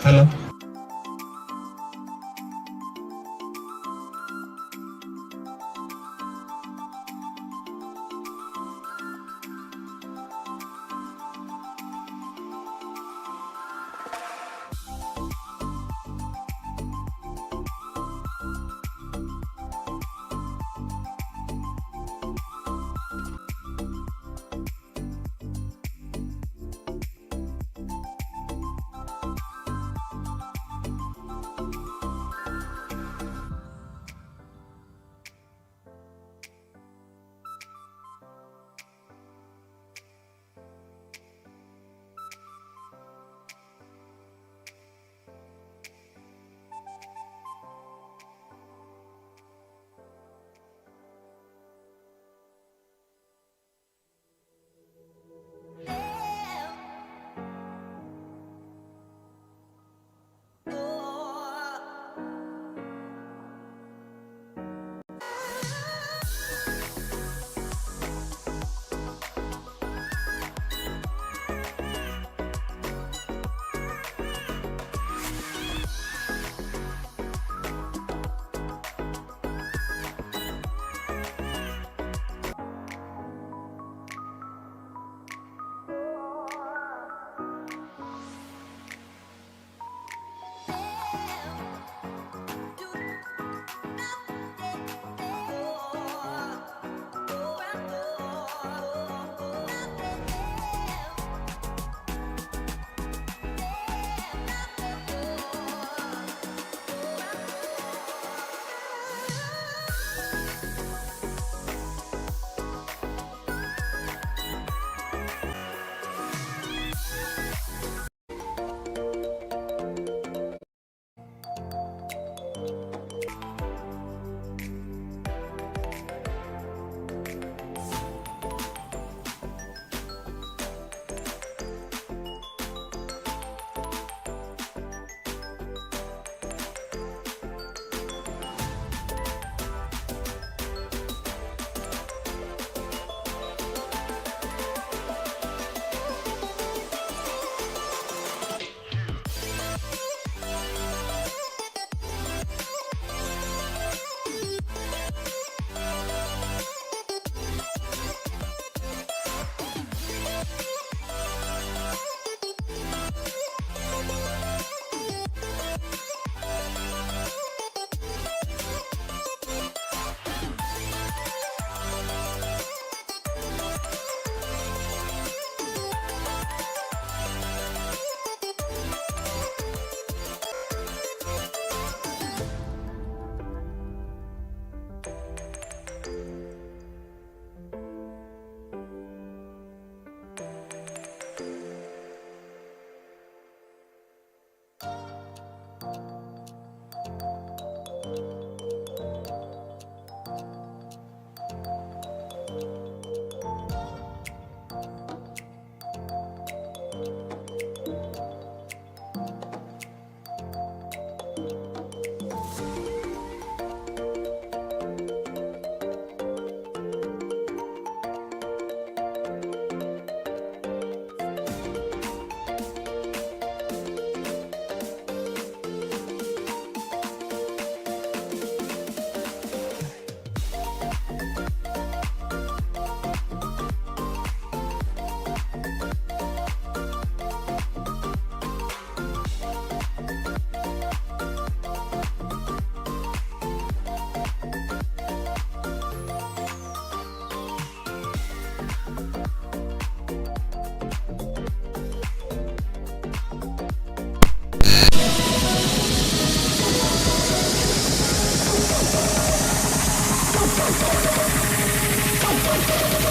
Hello.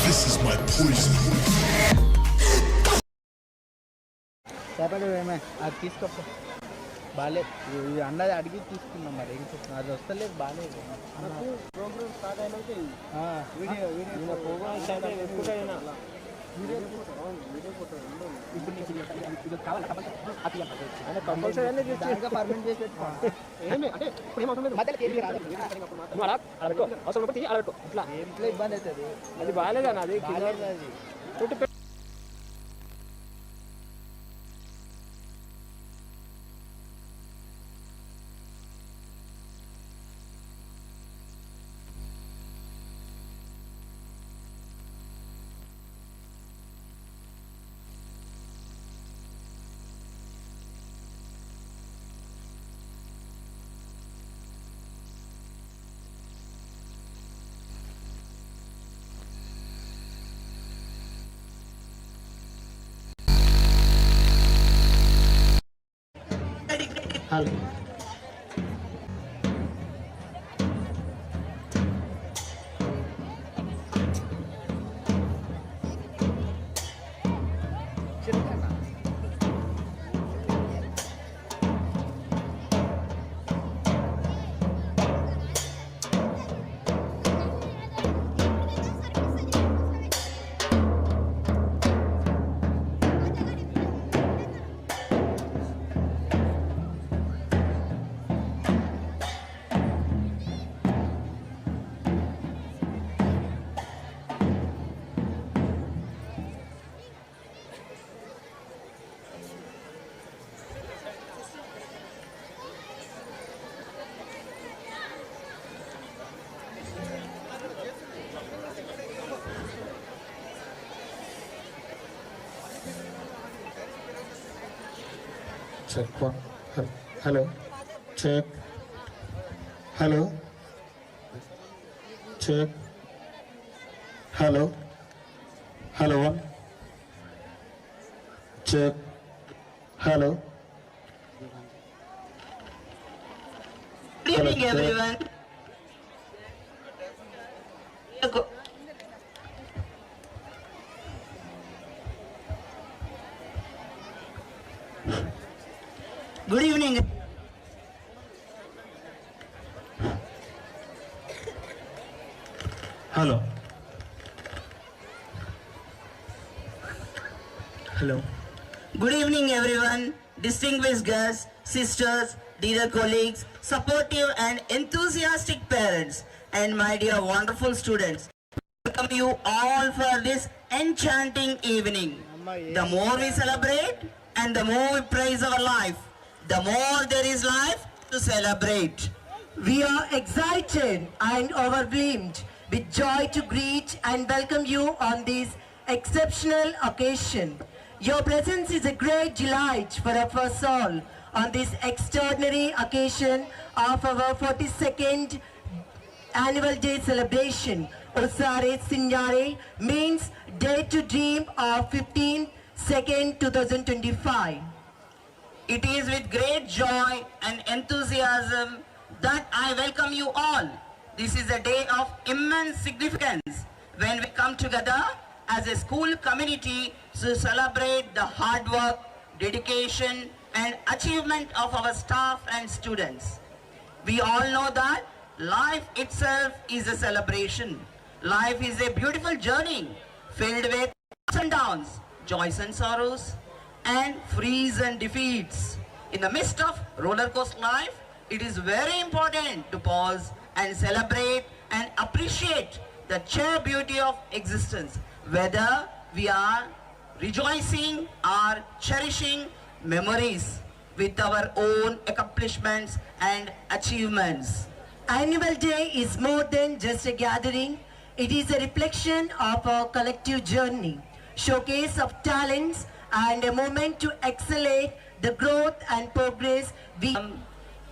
This is my poison. చేపలు ఏమే అది తీసుకోపో బాగాలేదు ఇది అన్నది అడిగి తీసుకున్నాం మరి ఏం చెప్తున్నా అది వస్తలేదు బాగాలేదు ప్రోగ్రామ్ స్టార్ట్ అయినాక వీడియో ఇప్పుడు నీకు ఇది కావాలి కంపల్సరీ పర్మనెంట్ చేసి ఏమి అంటే ఇప్పుడు ఏమవుతుంది మధ్యలో కేజీ రాదు అవసరం ఇట్లా ఇబ్బంది అవుతుంది అది బాగాలేదు అది Hello. Check one. Hello. Check. Hello. Check. Hello. Hello one. Check. Hello. Good evening, everyone. Good evening. Hello. Hello. Good evening, everyone. Distinguished guests, sisters, dear colleagues, supportive and enthusiastic parents, and my dear wonderful students. Welcome you all for this enchanting evening. The more we celebrate and the more we praise our life, the more there is life to celebrate. We are excited and overwhelmed with joy to greet and welcome you on this exceptional occasion. Your presence is a great delight for us all on this extraordinary occasion of our 42nd annual day celebration. Osare Sinyare means Day to Dream of 15/2, 2025. It is with great joy and enthusiasm that I welcome you all. This is a day of immense significance when we come together as a school community to celebrate the hard work, dedication and achievement of our staff and students. We all know that life itself is a celebration. Life is a beautiful journey filled with ups and downs, joys and sorrows, and frees and defeats. In the midst of roller coaster life, it is very important to pause and celebrate and appreciate the sheer beauty of existence, whether we are rejoicing or cherishing memories with our own accomplishments and achievements. Annual Day is more than just a gathering. It is a reflection of our collective journey, showcase of talents, and a moment to accelerate the growth and progress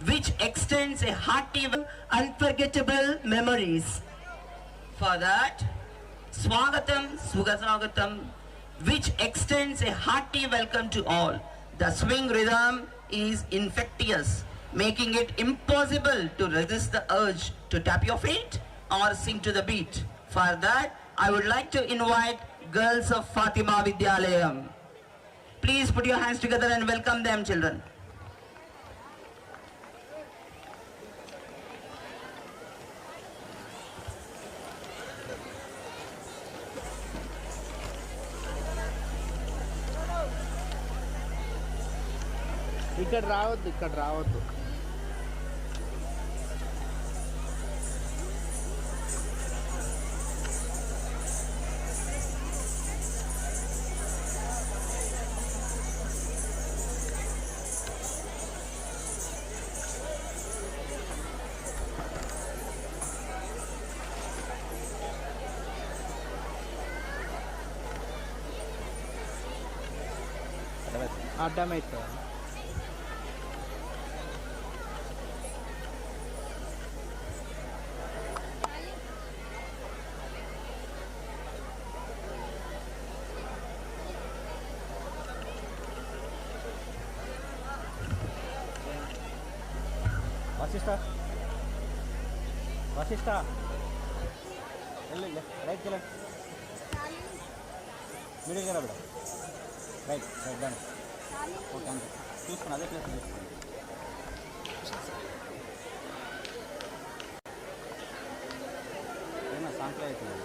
Which extends a hearty unforgettable memories. for that, Swagatam Sugasagatam, which extends a hearty welcome to all. The swing rhythm is infectious, making it impossible to resist the urge to tap your feet or sing to the beat. For that, I would like to invite girls of Fatima Vidyalayam. Please put your hands together and welcome them, children. ఇక్కడ రావద్దు అర్థమవుతుంది. Vasishta Vasishta right వెళ్ళండి medium కదా బిడ్డ right right done okay అంతే చూసుకుని అదే place చూసుకోండి ఏమన్నా సాంప్లే అవుతుంది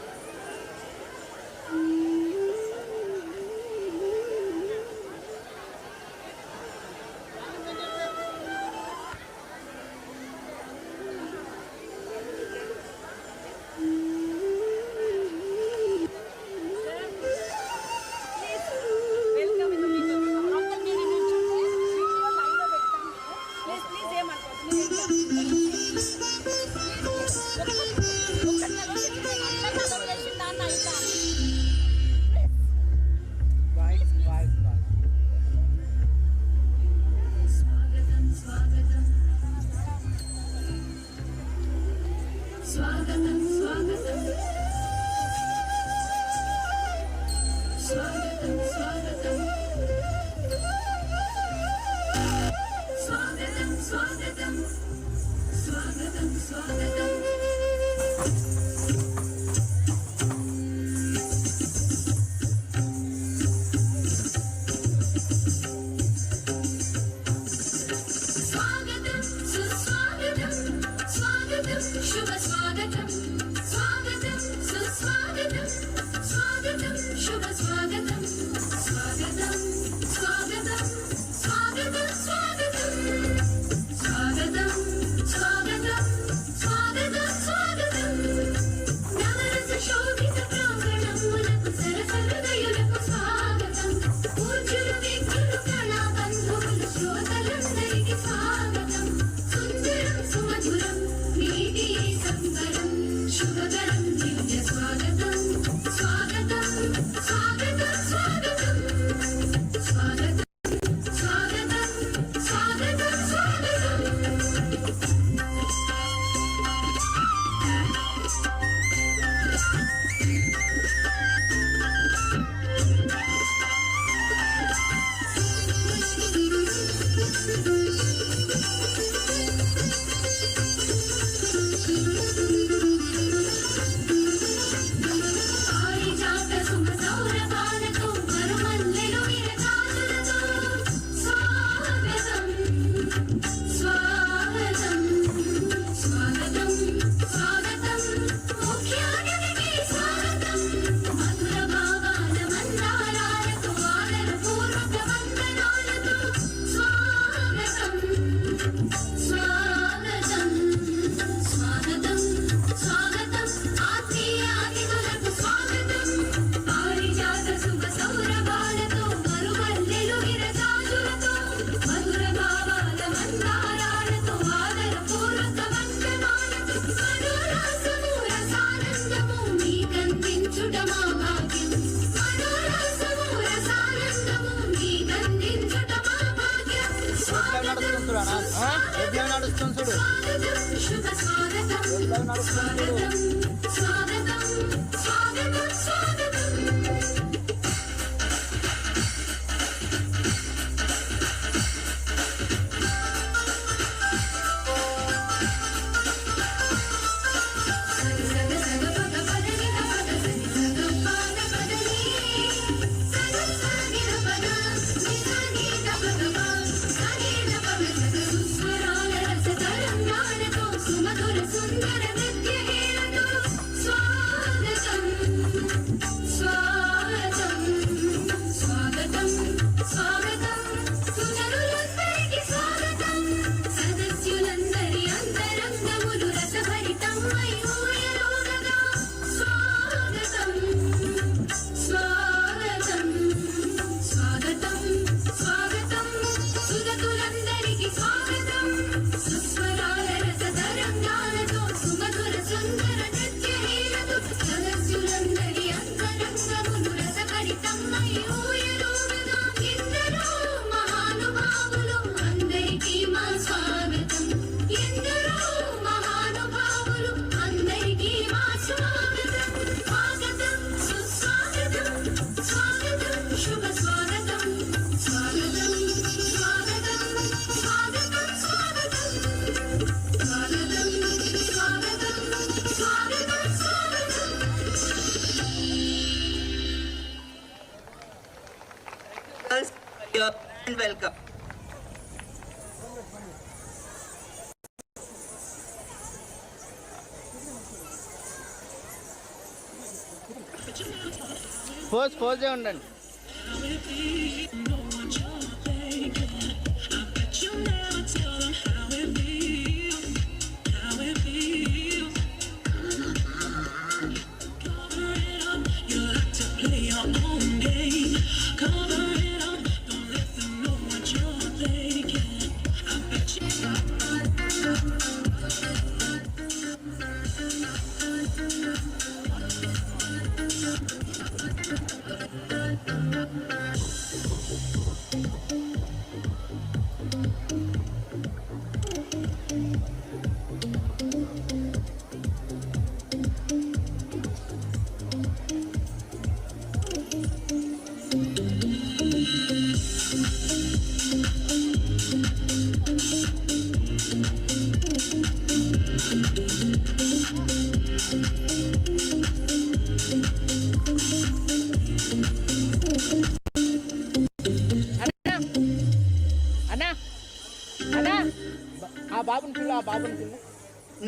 నడుస్తుంది సుమధుర సుందర నృత్య హేళతో స్వాగతం Your and welcome. ఫోర్స్ ఉండండి.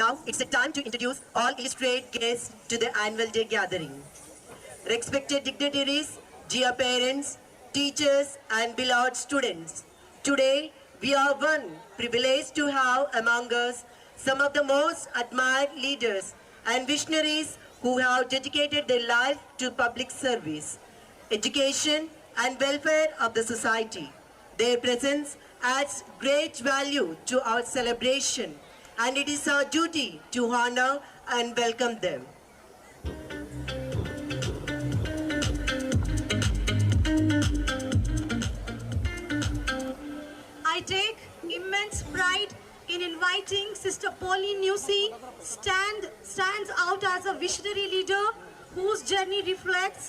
Now it's the time to introduce all illustrious guests to the annual day gathering. Respected dignitaries, dear parents, teachers and beloved students. Today we are one privileged to have among us some of the most admired leaders and visionaries who have dedicated their life to public service, education and welfare of the society. Their presence adds great value to our celebration, and it is our duty to honor and welcome them. I take immense pride in inviting Sister Pauline Newsy stands out as a visionary leader whose journey reflects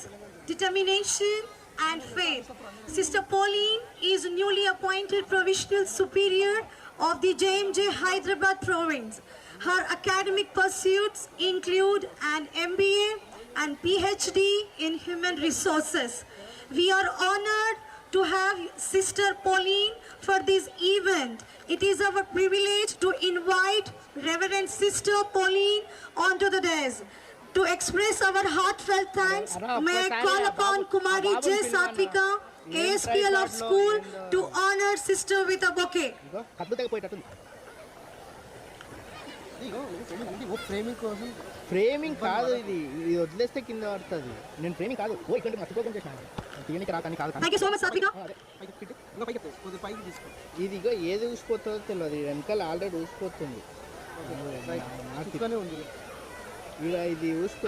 determination and faith. Sister Pauline is newly appointed Provincial Superior of the JMJ Hyderabad Province. Her academic pursuits include an MBA and PhD in Human Resources. We are honored to have Sister Pauline for this event. It is our privilege to invite Reverend Sister Pauline onto the dais. To express our heartfelt thanks, may I call upon Kumari J. Satvika, ASPL of school, to honor Sister with a bouquet. Framing కాదు, ఇది వదిలేస్తే కింద పడుతుంది. నేను framing కాదు, ఓ ఇక్కడ మర్చిపోకుండా చేశాను. తీయనికి రాకని కాదు. Thank you so much, Satvika. ఇది ఇగో ఏది ఊసిపోతుందో తెలియదు, వెనకాల already ఊసిపోతుంది.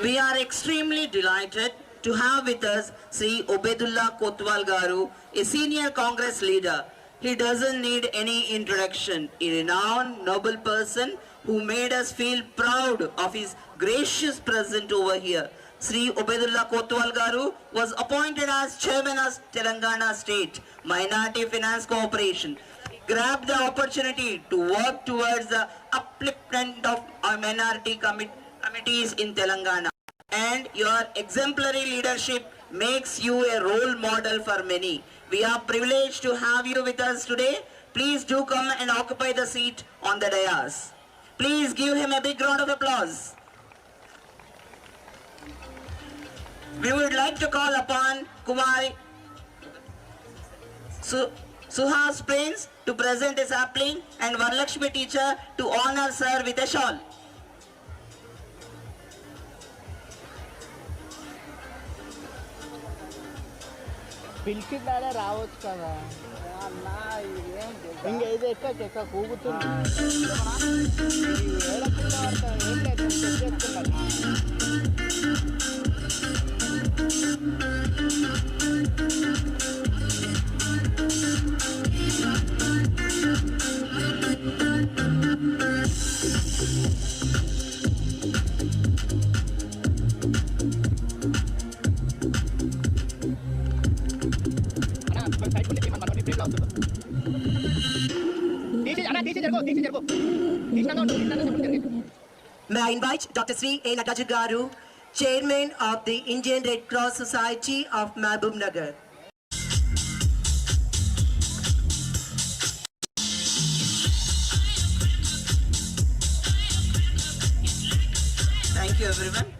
We are extremely delighted to have with us Sri Obedullah Kotwal Garu, a senior Congress leader. He doesn't need any introduction, a renowned noble person who made us feel proud of his gracious presence over here. Sri Obedullah Kotwal Garu was appointed as chairman of Telangana State Minority Finance Corporation. He grabbed the opportunity to work towards the upliftment of our minority committees in Telangana. And your exemplary leadership makes you a role model for many. We are privileged to have you with us today. Please do come and occupy the seat on the dais. Please give him a big round of applause. We would like to call upon Kumari Suhas Prince to present a sapling and Varalakshmi teacher to honor sir with a shawl. పిలిచిందానే రావచ్చు కదా. ఇంకా ఇది ఎక్క కూగుతుంది. May I invite Dr. Sri A. Natarajan Garu, Chairman of the Indian Red Cross Society of Mahbub Nagar. Thank you, everyone.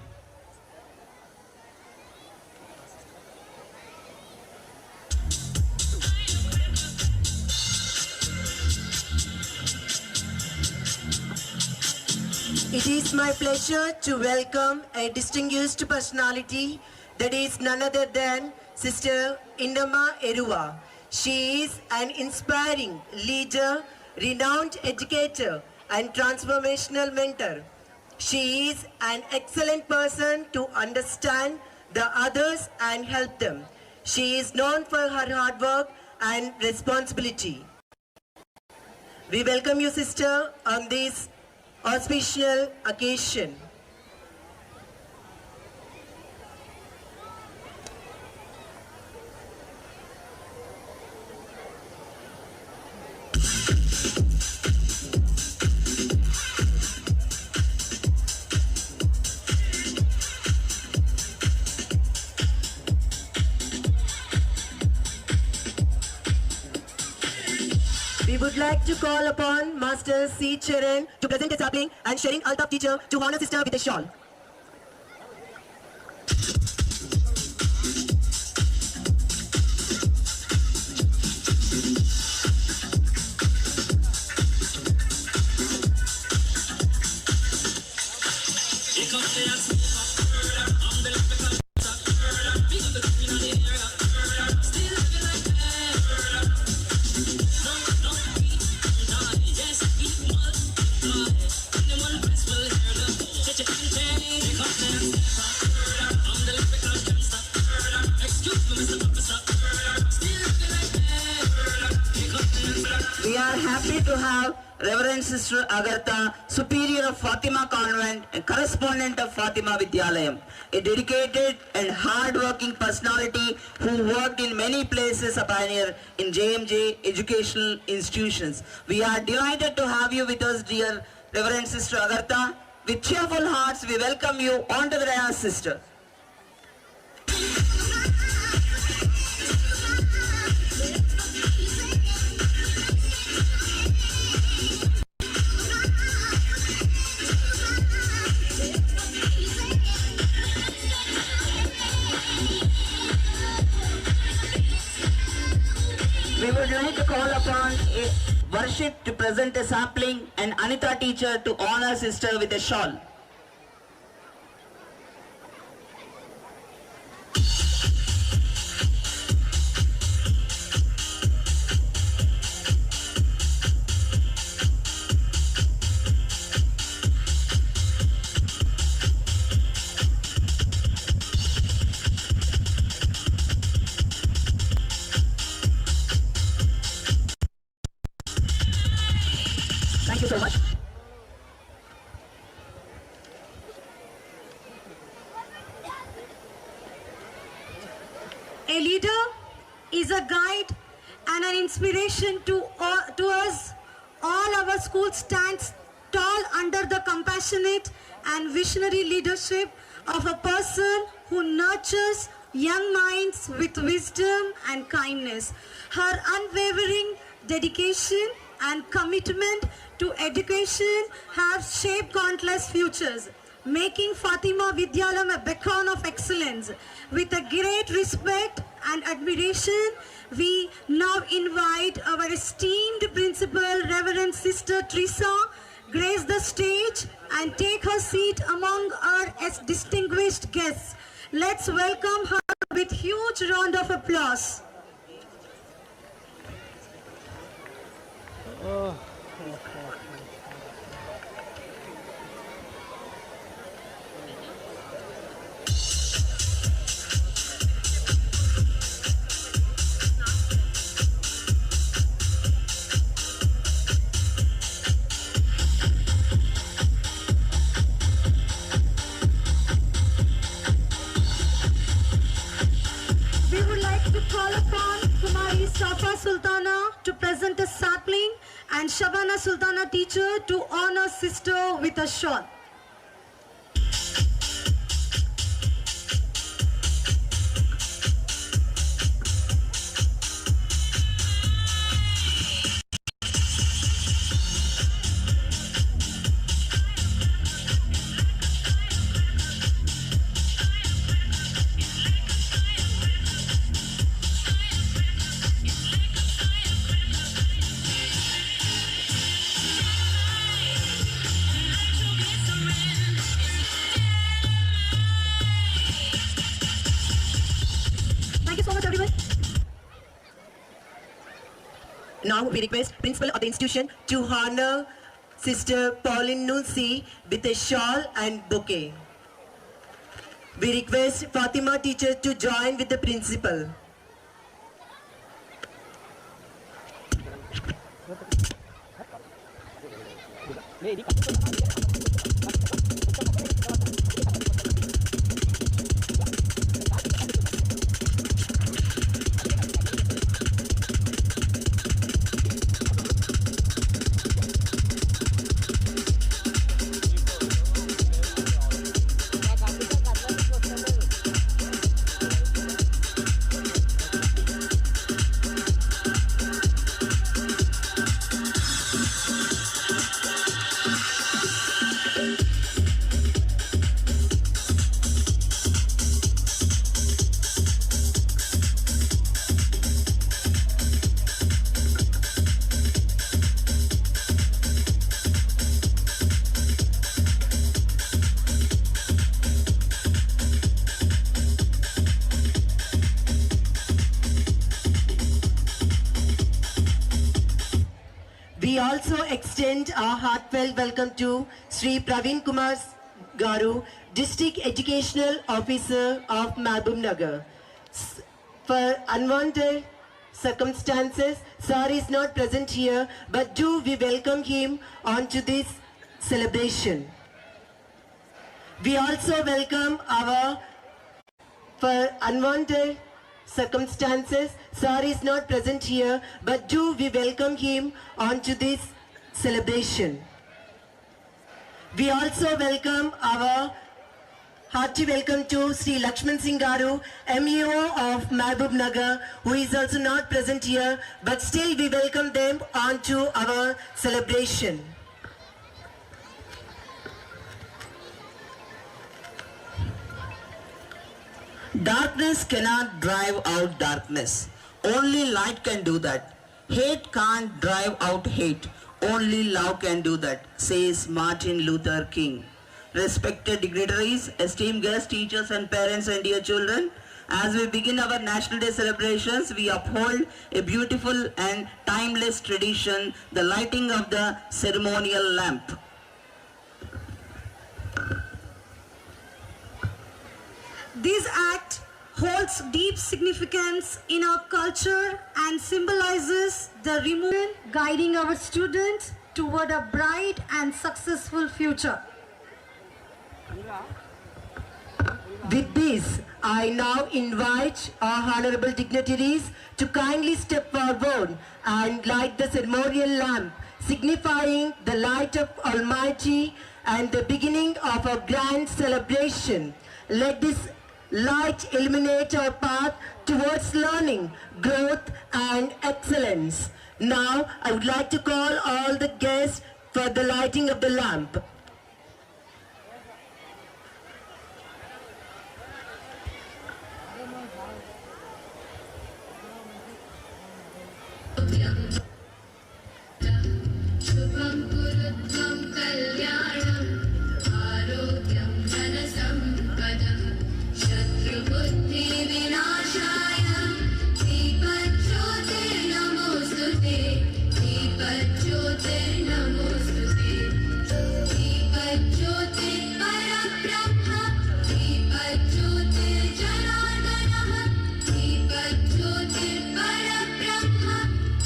It is my pleasure to welcome a distinguished personality that is none other than Sister Indama Eruwa. She is an inspiring leader, renowned educator, and transformational mentor. She is an excellent person to understand the others and help them. She is known for her hard work and responsibility. We welcome you, sister, on this auspicious occasion. We would like to call upon Master C. Charan to present a sapling and sharing Altaf teacher to honor sister with a shawl. We are happy to have Reverend Sister Agartha, Superior of Fatima Convent and correspondent of Fatima Vidyalayam, a dedicated and hard-working personality who worked in many places a pioneer in JMJ educational institutions. We are delighted to have you with us, dear Reverend Sister Agartha. With cheerful hearts, we welcome you onto the dais, sister. We would like to call upon Worship to present a sapling and Anita teacher to honor sister with a shawl. Thank you so much. A leader is a guide and an inspiration to us. All our school stands tall under the compassionate and visionary leadership of a person who nurtures young minds with wisdom and kindness. Her unwavering dedication and commitment to education have shaped countless futures, making Fatima Vidyalayam a beacon of excellence. With a great respect and admiration, we now invite our esteemed principal, Reverend Sister Teresa, grace the stage and take her seat among our distinguished guests. Let's welcome her with huge round of applause. We would like to call upon Kumari Safa Sultana to present a sapling and Shabana Sultana teacher to honor sister with a shawl. Now we request principal of the institution to honor Sister Pauline Nusi with a shawl and bouquet. We request Fatima teacher to join with the principal. We also extend our heartfelt welcome to Sri Praveen Kumar Garu, District Educational Officer of Mahbubnagar. For unwanted circumstances, Sir is not present here, but do we welcome him onto this celebration. We also welcome for unwanted circumstances, Sir is not present here, but do we welcome him onto this celebration. We also welcome our hearty welcome to Sri Lakshman Singh Garu, MEO of Mahbubnagar, who is also not present here, but still we welcome them onto our celebration. Darkness cannot drive out darkness. Only light can do that. Hate can't drive out hate. Only love can do that, says Martin Luther King. Respected dignitaries, esteemed guests, teachers and parents and dear children, as we begin our National Day celebrations, we uphold a beautiful and timeless tradition, the lighting of the ceremonial lamp. This act holds deep significance in our culture and symbolizes the removal guiding our students toward a bright and successful future. With this, I now invite our honorable dignitaries to kindly step forward and light the ceremonial lamp, signifying the light of Almighty and the beginning of a grand celebration. Let this light illuminate our path towards learning, growth and excellence. Now, I would like to call all the guests for the lighting of the lamp.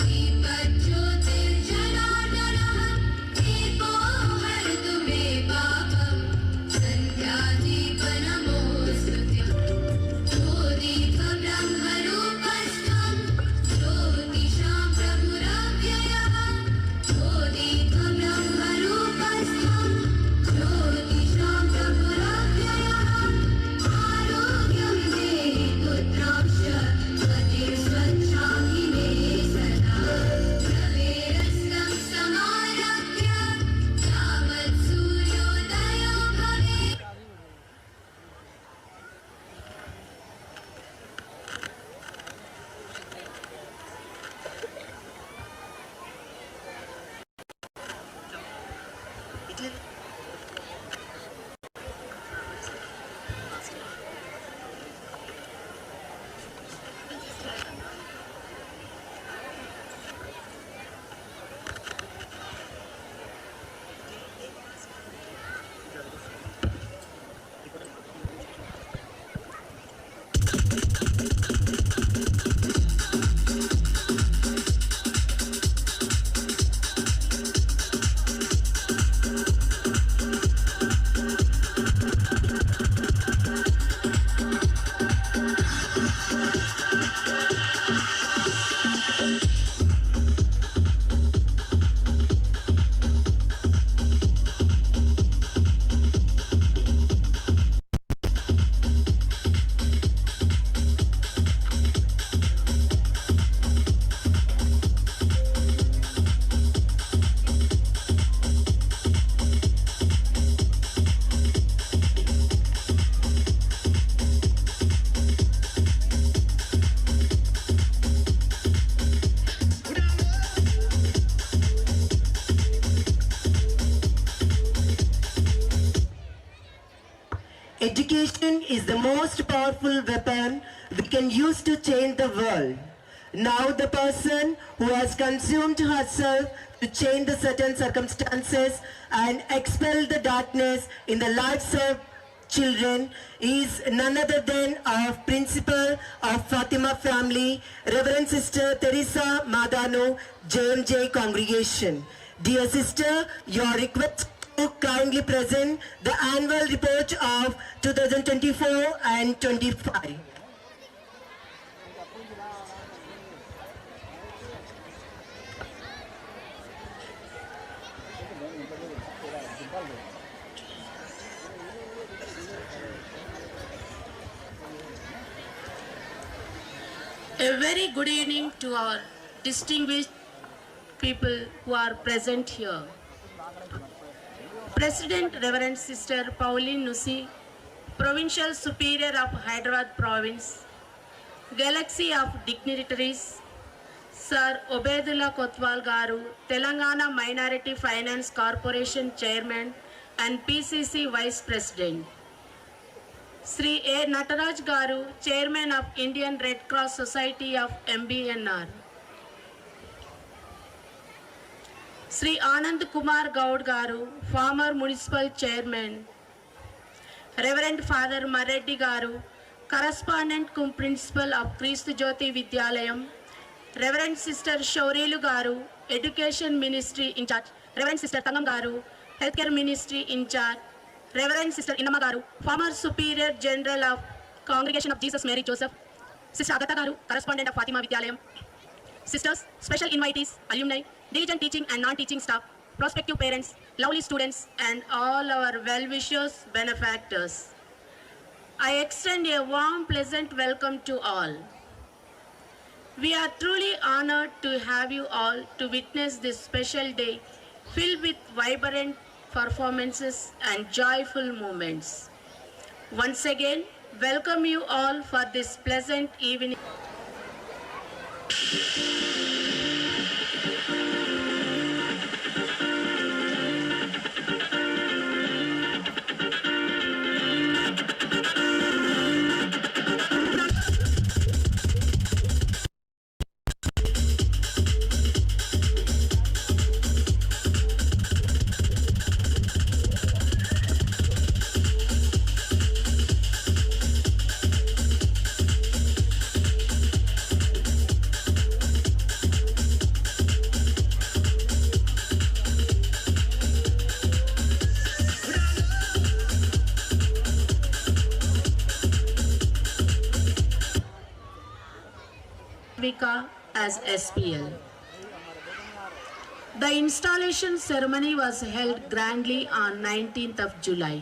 Deepa Education is the most powerful weapon we can use to change the world. Now the person who has consumed herself to change the certain circumstances and expel the darkness in the lives of children is none other than our principal of Fatima family, Reverend Sister Teresa Madano, JMJ congregation. Dear sister, your request to kindly present the annual report of 2024 and 25. A very good evening to our distinguished people who are present here. President Reverend Sister Pauline Nusi, Provincial Superior of Hyderabad Province, Galaxy of Dignitaries, Sir Obedullah Kotwal Garu, Telangana Minority Finance Corporation Chairman and PCC Vice President, Sri A. Nataraj Garu, Chairman of Indian Red Cross Society of MBNR, Sri Anand Kumar Gaud Garu, former Municipal Chairman, Reverend Father Mareddy Garu, Correspondent cum Principal of Kristu Jyoti Vidyalayam, Reverend Sister Shaurilu Garu, Education Ministry in charge, Reverend Sister Tangam Garu, Healthcare Ministry in charge, Reverend Sister Inama Garu, former Superior General of Congregation of Jesus Mary Joseph, Sister Agatha Garu, Correspondent of Fatima Vidyalayam, Sisters, special invitees, alumni, diligent teaching and non-teaching staff, prospective parents, lovely students, and all our well-wishers, benefactors. I extend a warm, pleasant welcome to all. We are truly honored to have you all to witness this special day filled with vibrant performances and joyful moments. Once again, welcome you all for this pleasant evening. As SPL. The installation ceremony was held grandly on 19th of July.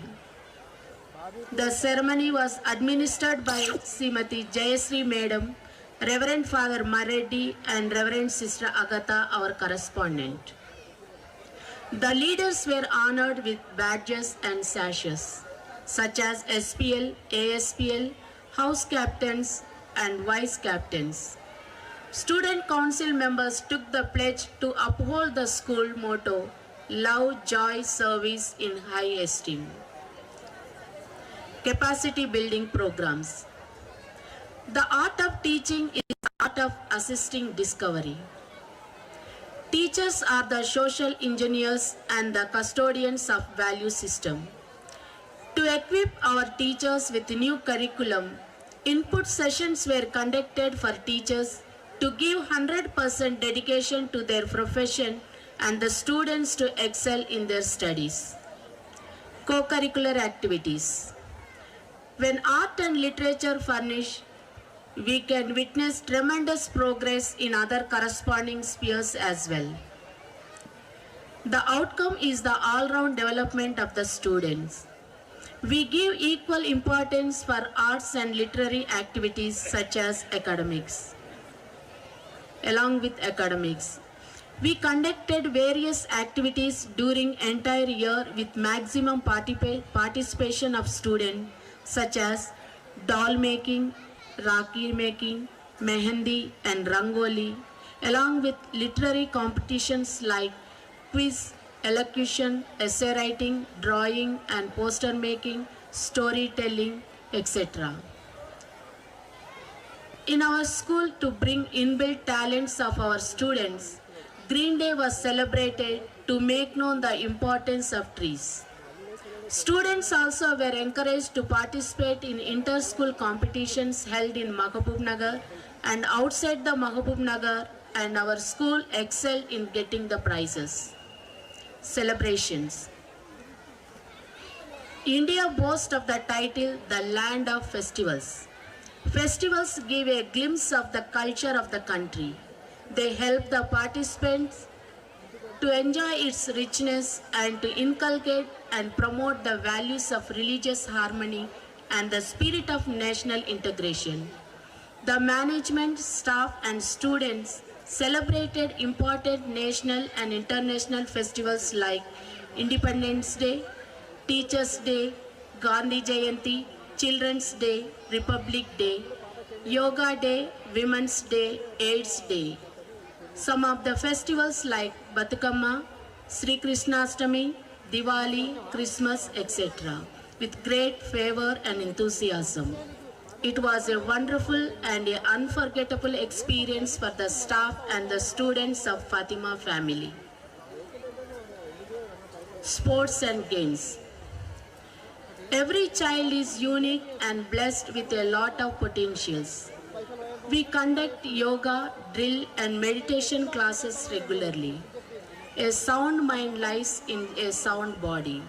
The ceremony was administered by Srimati Jayasri Madam, Reverend Father Mareddy and Reverend Sister Agatha, our correspondent. The leaders were honored with badges and sashes, such as SPL, ASPL, House Captains and Vice Captains. Student council members took the pledge to uphold the school motto, Love, Joy, Service in High Esteem. Capacity building programs. The art of teaching is the art of assisting discovery. Teachers are the social engineers and the custodians of value system. To equip our teachers with new curriculum, input sessions were conducted for teachers to give 100% dedication to their profession and the students to excel in their studies. Co-curricular activities. When art and literature furnish, we can witness tremendous progress in other corresponding spheres as well. The outcome is the all-round development of the students. We give equal importance for arts and literary activities such as academics. Along with academics, we conducted various activities during entire year with maximum participation of students such as doll making, rakhi making, mehendi and rangoli, along with literary competitions like quiz, elocution, essay writing, drawing and poster making, storytelling, etc. In our school, to bring inbuilt talents of our students, Green Day was celebrated to make known the importance of trees. Students also were encouraged to participate in inter-school competitions held in Mahabubnagar and outside the Mahabubnagar, and our school excelled in getting the prizes. Celebrations. India boasts of the title, the land of festivals. Festivals give a glimpse of the culture of the country. They help the participants to enjoy its richness and to inculcate and promote the values of religious harmony and the spirit of national integration. The management, staff and students celebrated important national and international festivals like Independence Day, Teachers' Day, Gandhi Jayanti, Children's Day, Republic Day, Yoga Day, Women's Day, AIDS Day. Some of the festivals like Batukamma, Sri Krishnastami, Diwali, Christmas, etc. with great fervor and enthusiasm. It was a wonderful and an unforgettable experience for the staff and the students of Fatima family. Sports and games. Every child is unique and blessed with a lot of potentials. We conduct yoga, drill and meditation classes regularly. A sound mind lies in a sound body.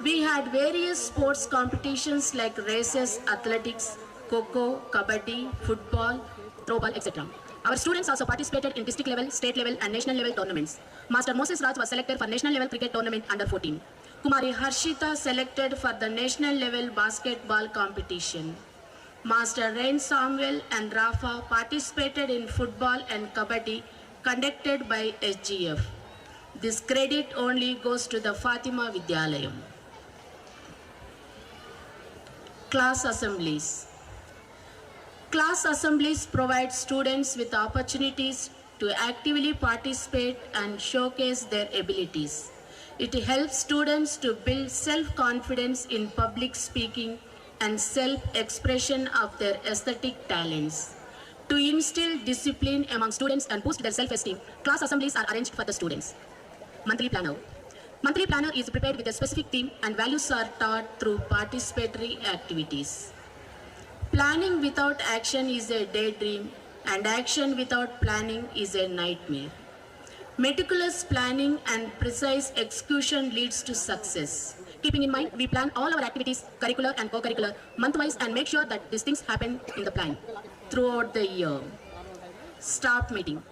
We had various sports competitions like races, athletics, kho-kho, kabaddi, football, throwball, etc. Our students also participated in district level, state level and national level tournaments. Master Moses Raj was selected for national level cricket tournament under 14. Kumari Harshita selected for the national level basketball competition. Master Rain Samuel and Rafa participated in football and kabaddi conducted by SGF. This credit only goes to the Fatima Vidyalayam. Class assemblies. Class assemblies provide students with opportunities to actively participate and showcase their abilities. It helps students to build self-confidence in public speaking and self-expression of their aesthetic talents. To instill discipline among students and boost their self-esteem, class assemblies are arranged for the students. Monthly planner. Monthly planner is prepared with a specific theme and values are taught through participatory activities. Planning without action is a daydream and action without planning is a nightmare. Meticulous planning and precise execution leads to success. Keeping in mind, we plan all our activities, curricular and co-curricular, month-wise and make sure that these things happen in the plan throughout the year. Staff meeting.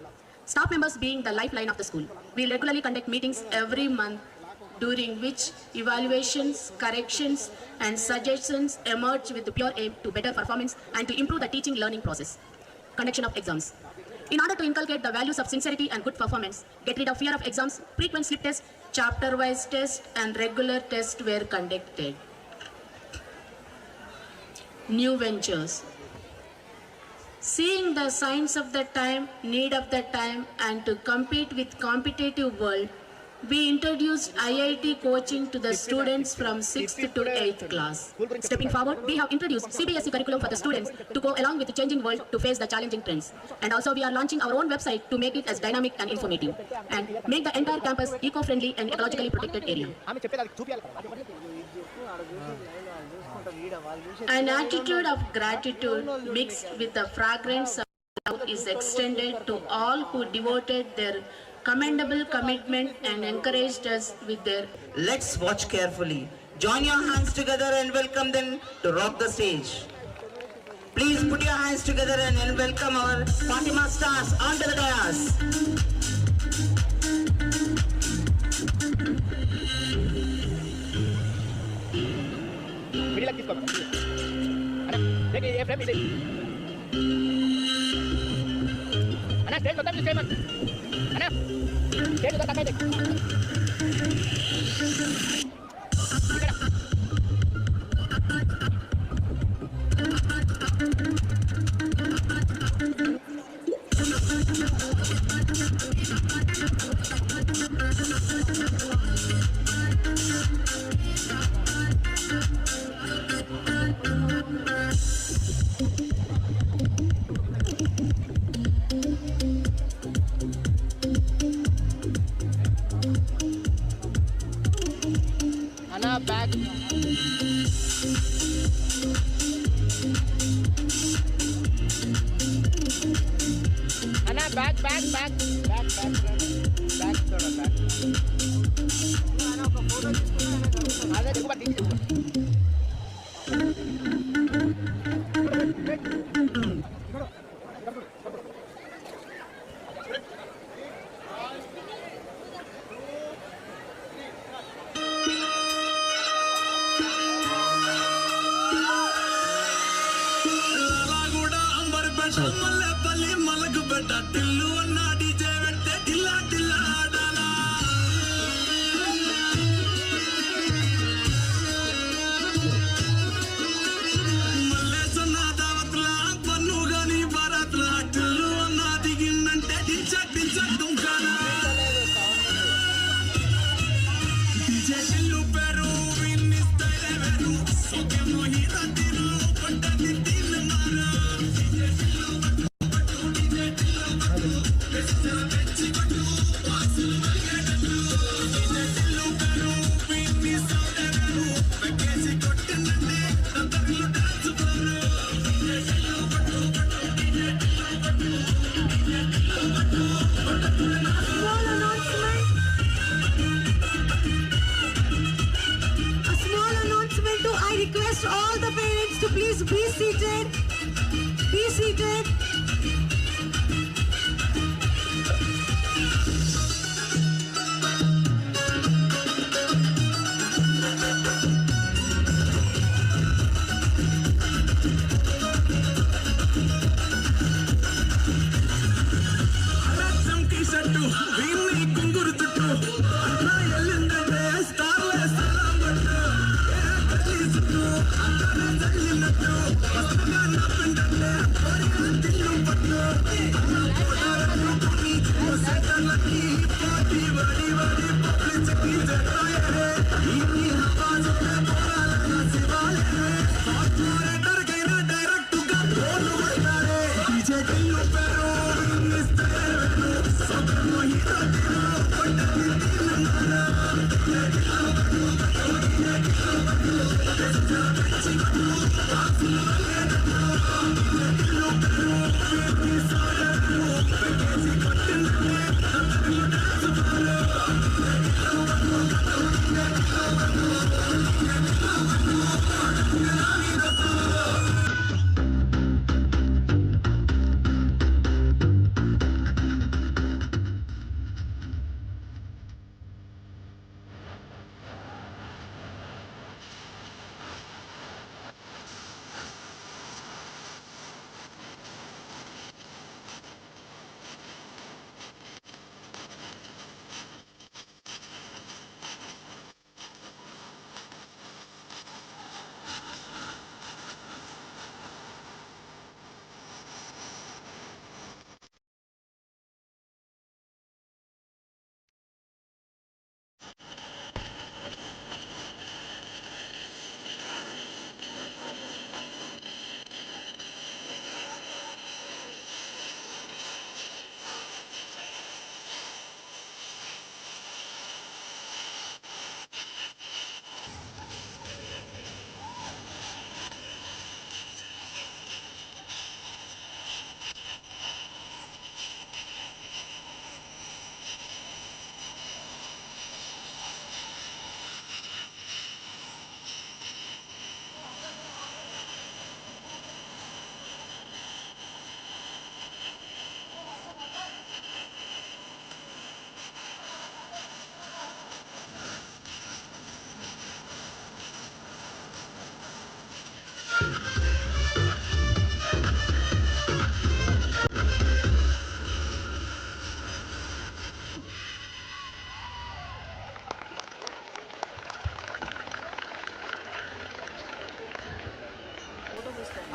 Staff members being the lifeline of the school. We regularly conduct meetings every month during which evaluations, corrections and suggestions emerge with the pure aim to better performance and to improve the teaching learning process. Conduction of exams. In order to inculcate the values of sincerity and good performance, get rid of fear of exams, frequent slip tests, chapter-wise tests and regular tests were conducted. New ventures. Seeing the signs of the time, need of the time and to compete with competitive world, we introduced IIT coaching to the students from 6th to 8th class. Stepping forward, we have introduced CBSE curriculum for the students to go along with the changing world to face the challenging trends. And also we are launching our own website to make it as dynamic and informative and make the entire campus eco-friendly and ecologically protected area. An attitude of gratitude mixed with the fragrance of love is extended to all who devoted their commendable commitment and encouraged us with their... Let's watch carefully. Join your hands together and welcome them to rock the stage. Please put your hands together and welcome our Fatima stars onto the dais. Back అన్నా back back back back back back చూడ back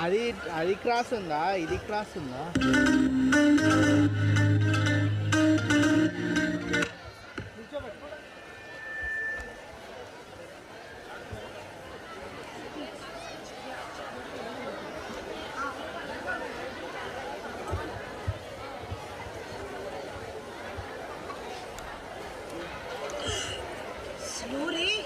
అదే అది cross ఉందా, ఇది cross ఉందా? Slowly.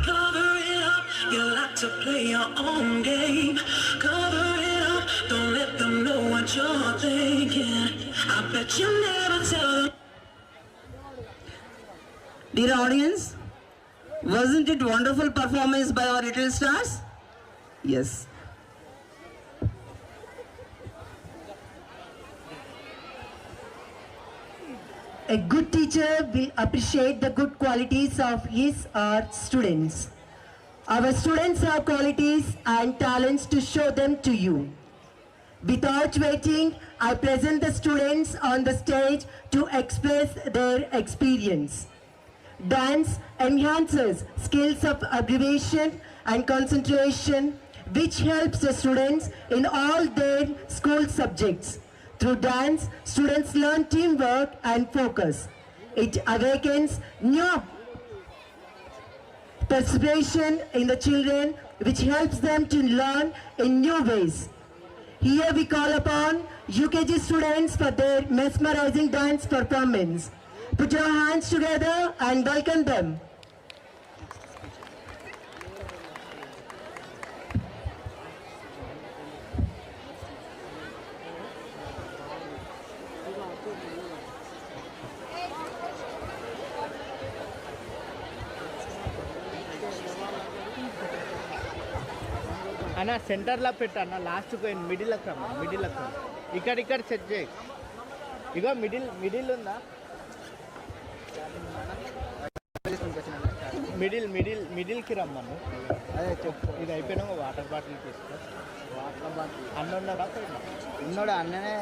Cover it up, you like to play your own game. Cover it up, don't let them know what you're thinking. I bet you never tell them. Dear audience, wasn't it wonderful performance by our little stars? Yes. A good teacher will appreciate the good qualities of his or students. Our students have qualities and talents to show them to you. Without waiting, I present the students on the stage to express their experience. Dance enhances skills of observation and concentration, which helps the students in all their school subjects. Through dance, students learn teamwork and focus. It awakens new participation in the children, which helps them to learn in new ways. Here we call upon UKG students for their mesmerizing dance performance. Put your hands together and welcome them. అన్న సెంటర్లో పెట్టు అన్న లాస్ట్కి పోయి మిడిల్లోకి రమ్మ మిడిల్లోకి రమ్మ ఇక్కడ set చేయి ఇగో మిడిల్ ఉందా మిడిల్కి రమ్మను అదే చెప్పు ఇది అయిపోయినా వాటర్ బాటిల్ తీసుకో వాటర్ బాటిల్ అన్న ఉన్నాడా ఉన్నాడు అన్ననే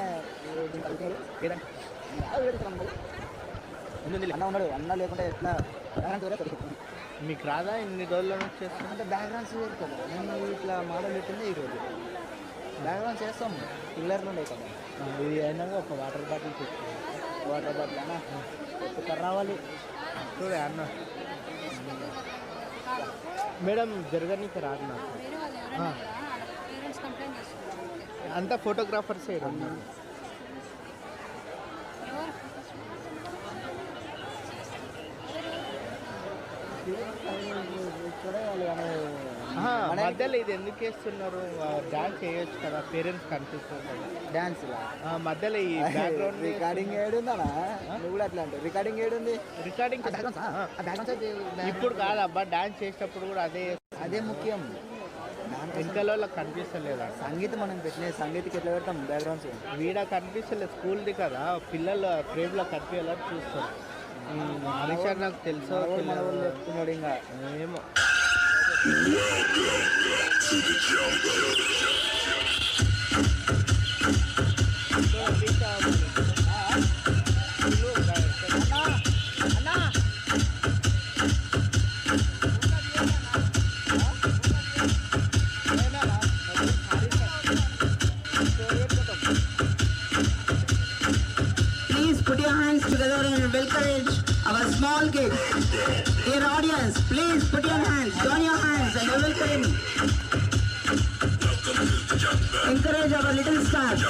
అన్న ఉన్నాడు అన్న లేకుంటే ఎట్లా మీకు రాదా ఇన్ని రోజుల నుంచి చేస్తాం అంటే బ్యాక్గ్రౌండ్స్ వేరు కదా నేను ఇట్లా మోడల్ పెట్టింది ఈరోజు బ్యాక్గ్రౌండ్స్ చేస్తాం పిల్లర్లు ఉండే కదా ఇది అయినాక ఒక వాటర్ బాటిల్ తెచ్చుకోండి వాటర్ బాటిల్ అన్న ఇక్కడ రావాలి చూడే అన్న మేడం జరగనీకి రాదు నాకు అంతా ఫోటోగ్రాఫర్స్ అయ్యారు మధ్యలో ఇది ఎందుకు వేస్తున్నారు డాన్స్ చేయొచ్చు కదా పేరెంట్స్ కనిపిస్తుంది కదా డాన్స్ మధ్యలో ఈ బ్యాక్గ్రౌండ్ రికార్డింగ్ ఏడుందా నువ్వు కూడా అట్లా అంటే రికార్డింగ్ ఏడుంది రికార్డింగ్ ఇప్పుడు కాదబ్బా డాన్స్ చేసేటప్పుడు కూడా అదే ముఖ్యం వెనకాల కనిపిస్తలేదా సంగీతం మనం పెట్టిన సంగీతకి ఎట్లా పెడతాం బ్యాక్గ్రౌండ్స్ వీడ కనిపిస్తలేదు స్కూల్ది కదా పిల్లలు ఫ్రేమ్లో కనిపించాలని చూస్తాం హరీష్ నాకు తెలుసు చెప్తున్నాడు ఇంకా ఏమో Please put your hands together and welcome our small kids. Dear audience, please put your hands, join your hands and welcome. Encourage our little stars.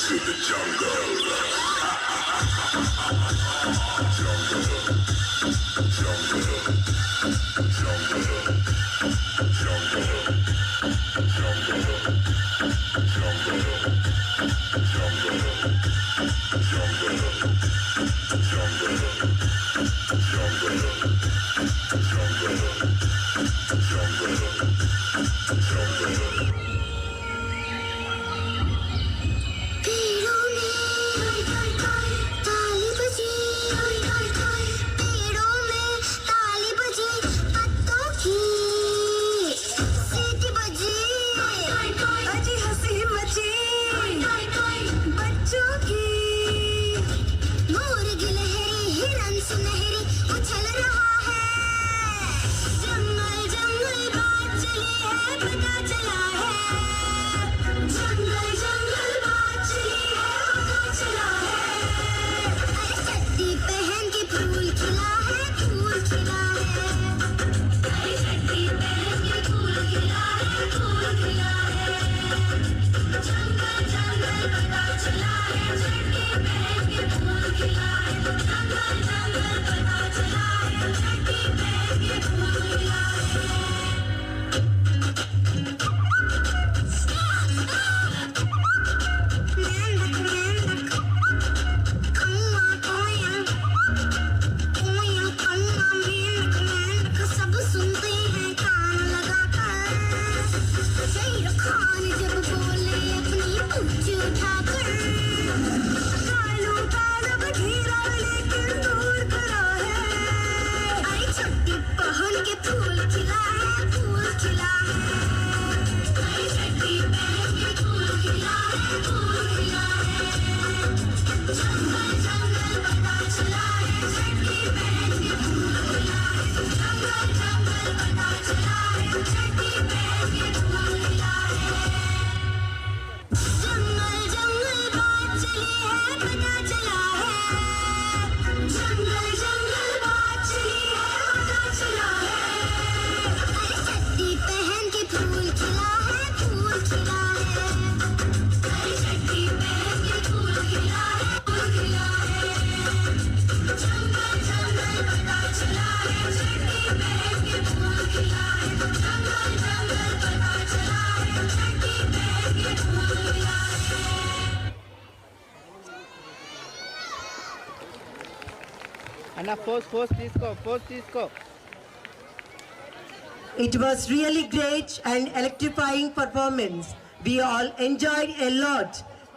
To the jungle. అన్న పోస్ట్ తీసుకో. It was really great and electrifying performance. We all enjoyed a lot.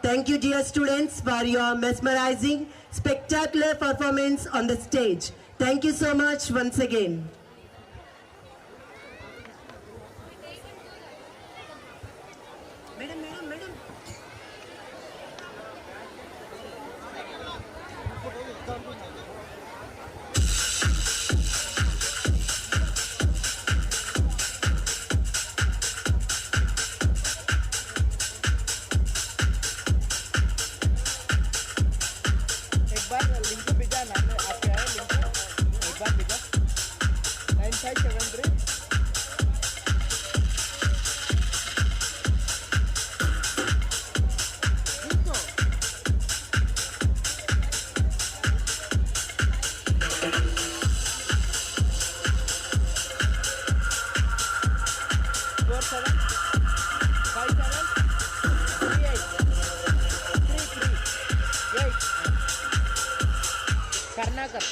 Thank you, dear students, for your mesmerizing, spectacular performance on the stage. Thank you so much once again. एक बार link भेजा ना, आपके आया link, एक बार भेजा 9573 కర్ణాకర్.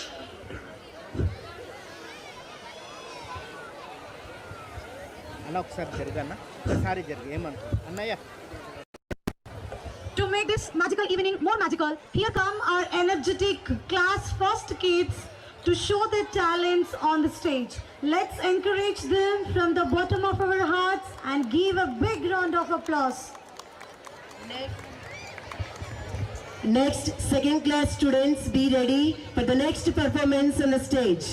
అన్న ఒకసారి జరగన్నా, ఒకసారి జరిగి ఏమనుకో అన్నయ్య. To make this magical evening more magical, here come our energetic class first kids to show their talents on the stage. Let's encourage them from the bottom of our hearts and give a big round of applause. Next, second class students, be ready for the next performance on the stage.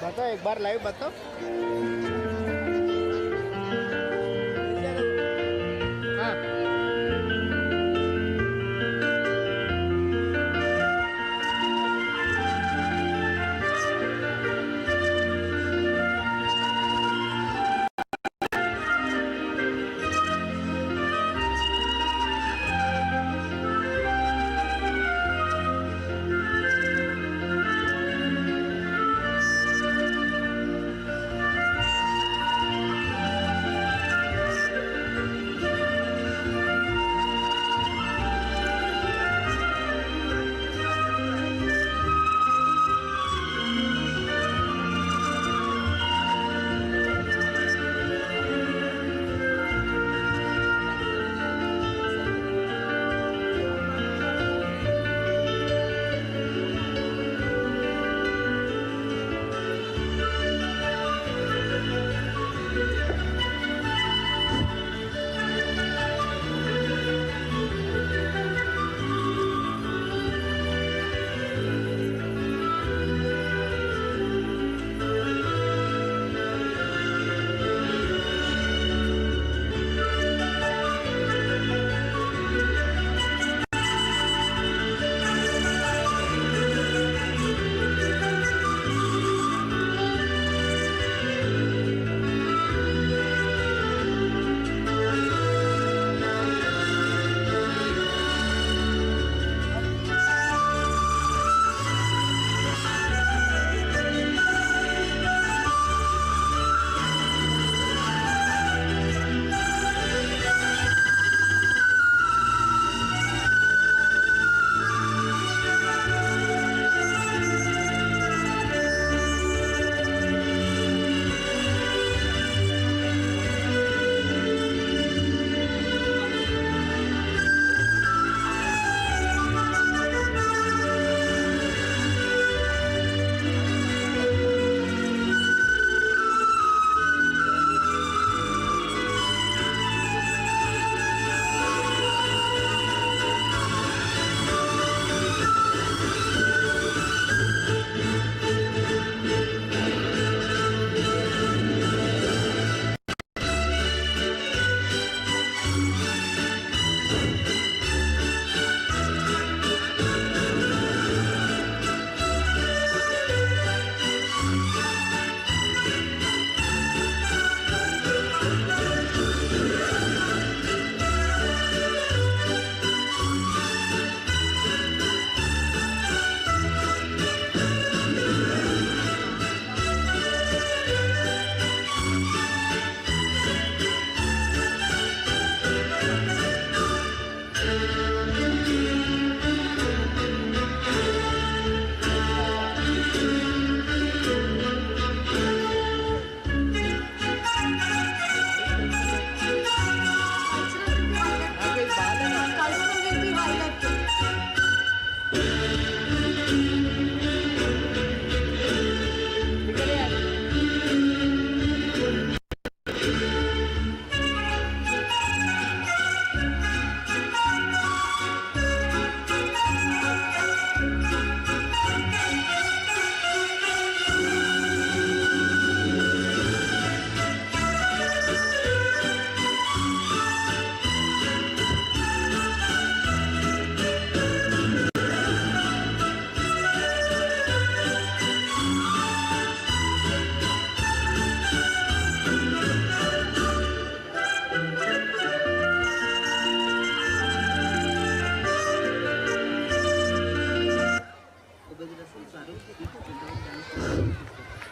बताओ एक बार live बताओ। हाँ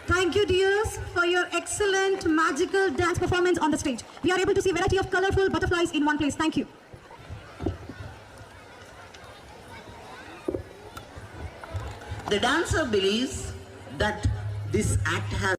Thank you, dears, for your excellent magical dance performance on the stage. We are able to see a variety of colorful butterflies in one place. Thank you. The dancer believes that this act has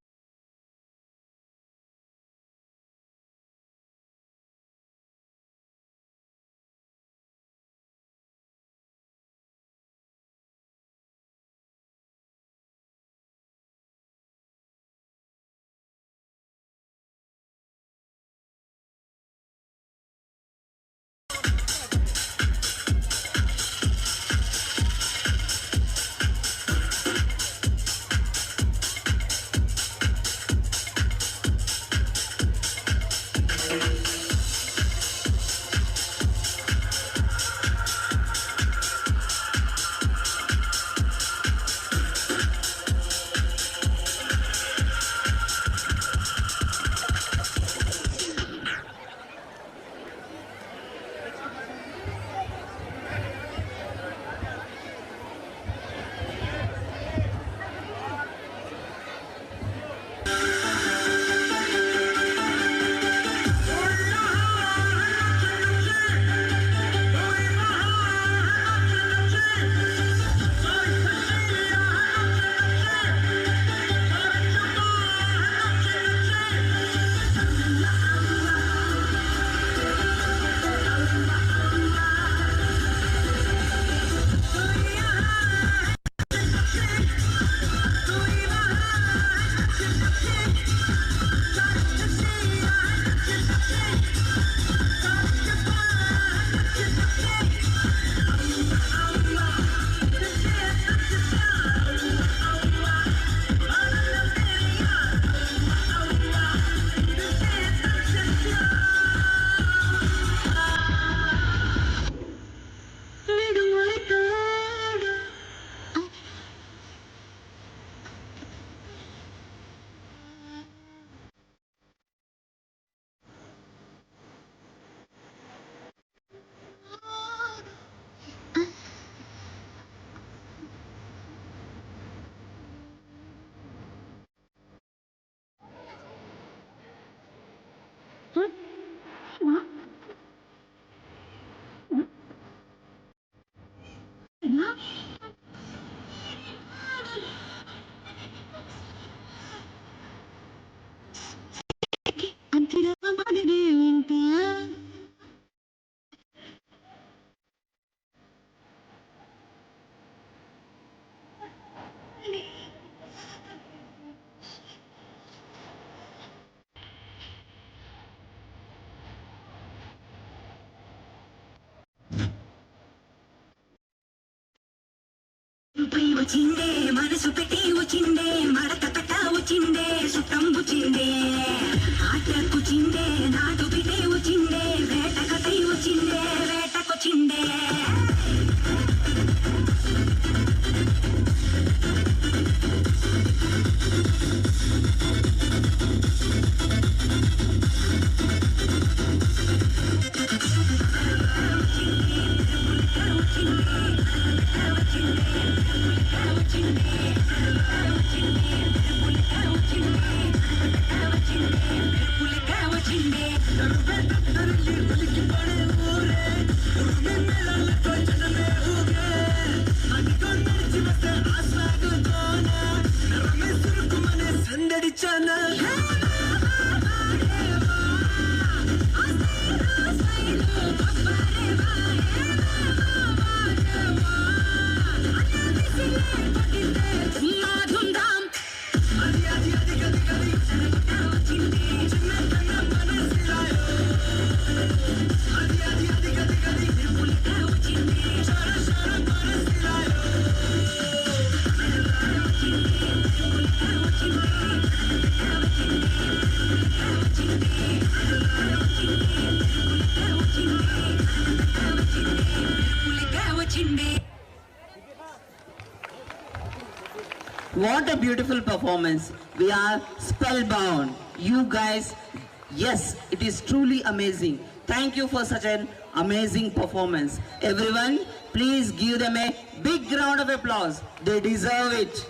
వచ్చిండే మనసు పెట్టి వచ్చిండే మడత పెట్ట వచ్చిండే సుట్టం వచ్చిండే ఆట కూర్చిండే నాటు బిడ్డే వచ్చిండే వేట కథై వచ్చిండే వేటకొచ్చిండే What a beautiful performance. We are spellbound. You guys, yes, it is truly amazing. Thank you for such an amazing performance. Everyone, please give them a big round of applause. They deserve it.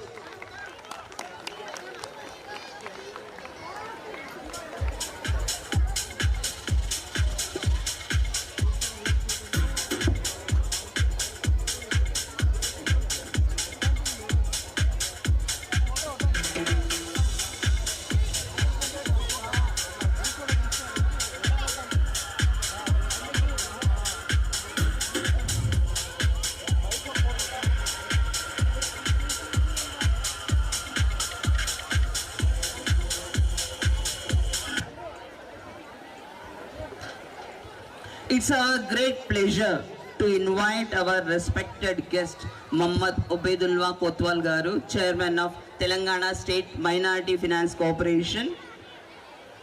It's a great pleasure to invite our respected guest, Mohammad Obaidullah Kotwal Garu, Chairman of Telangana State Minority Finance Corporation,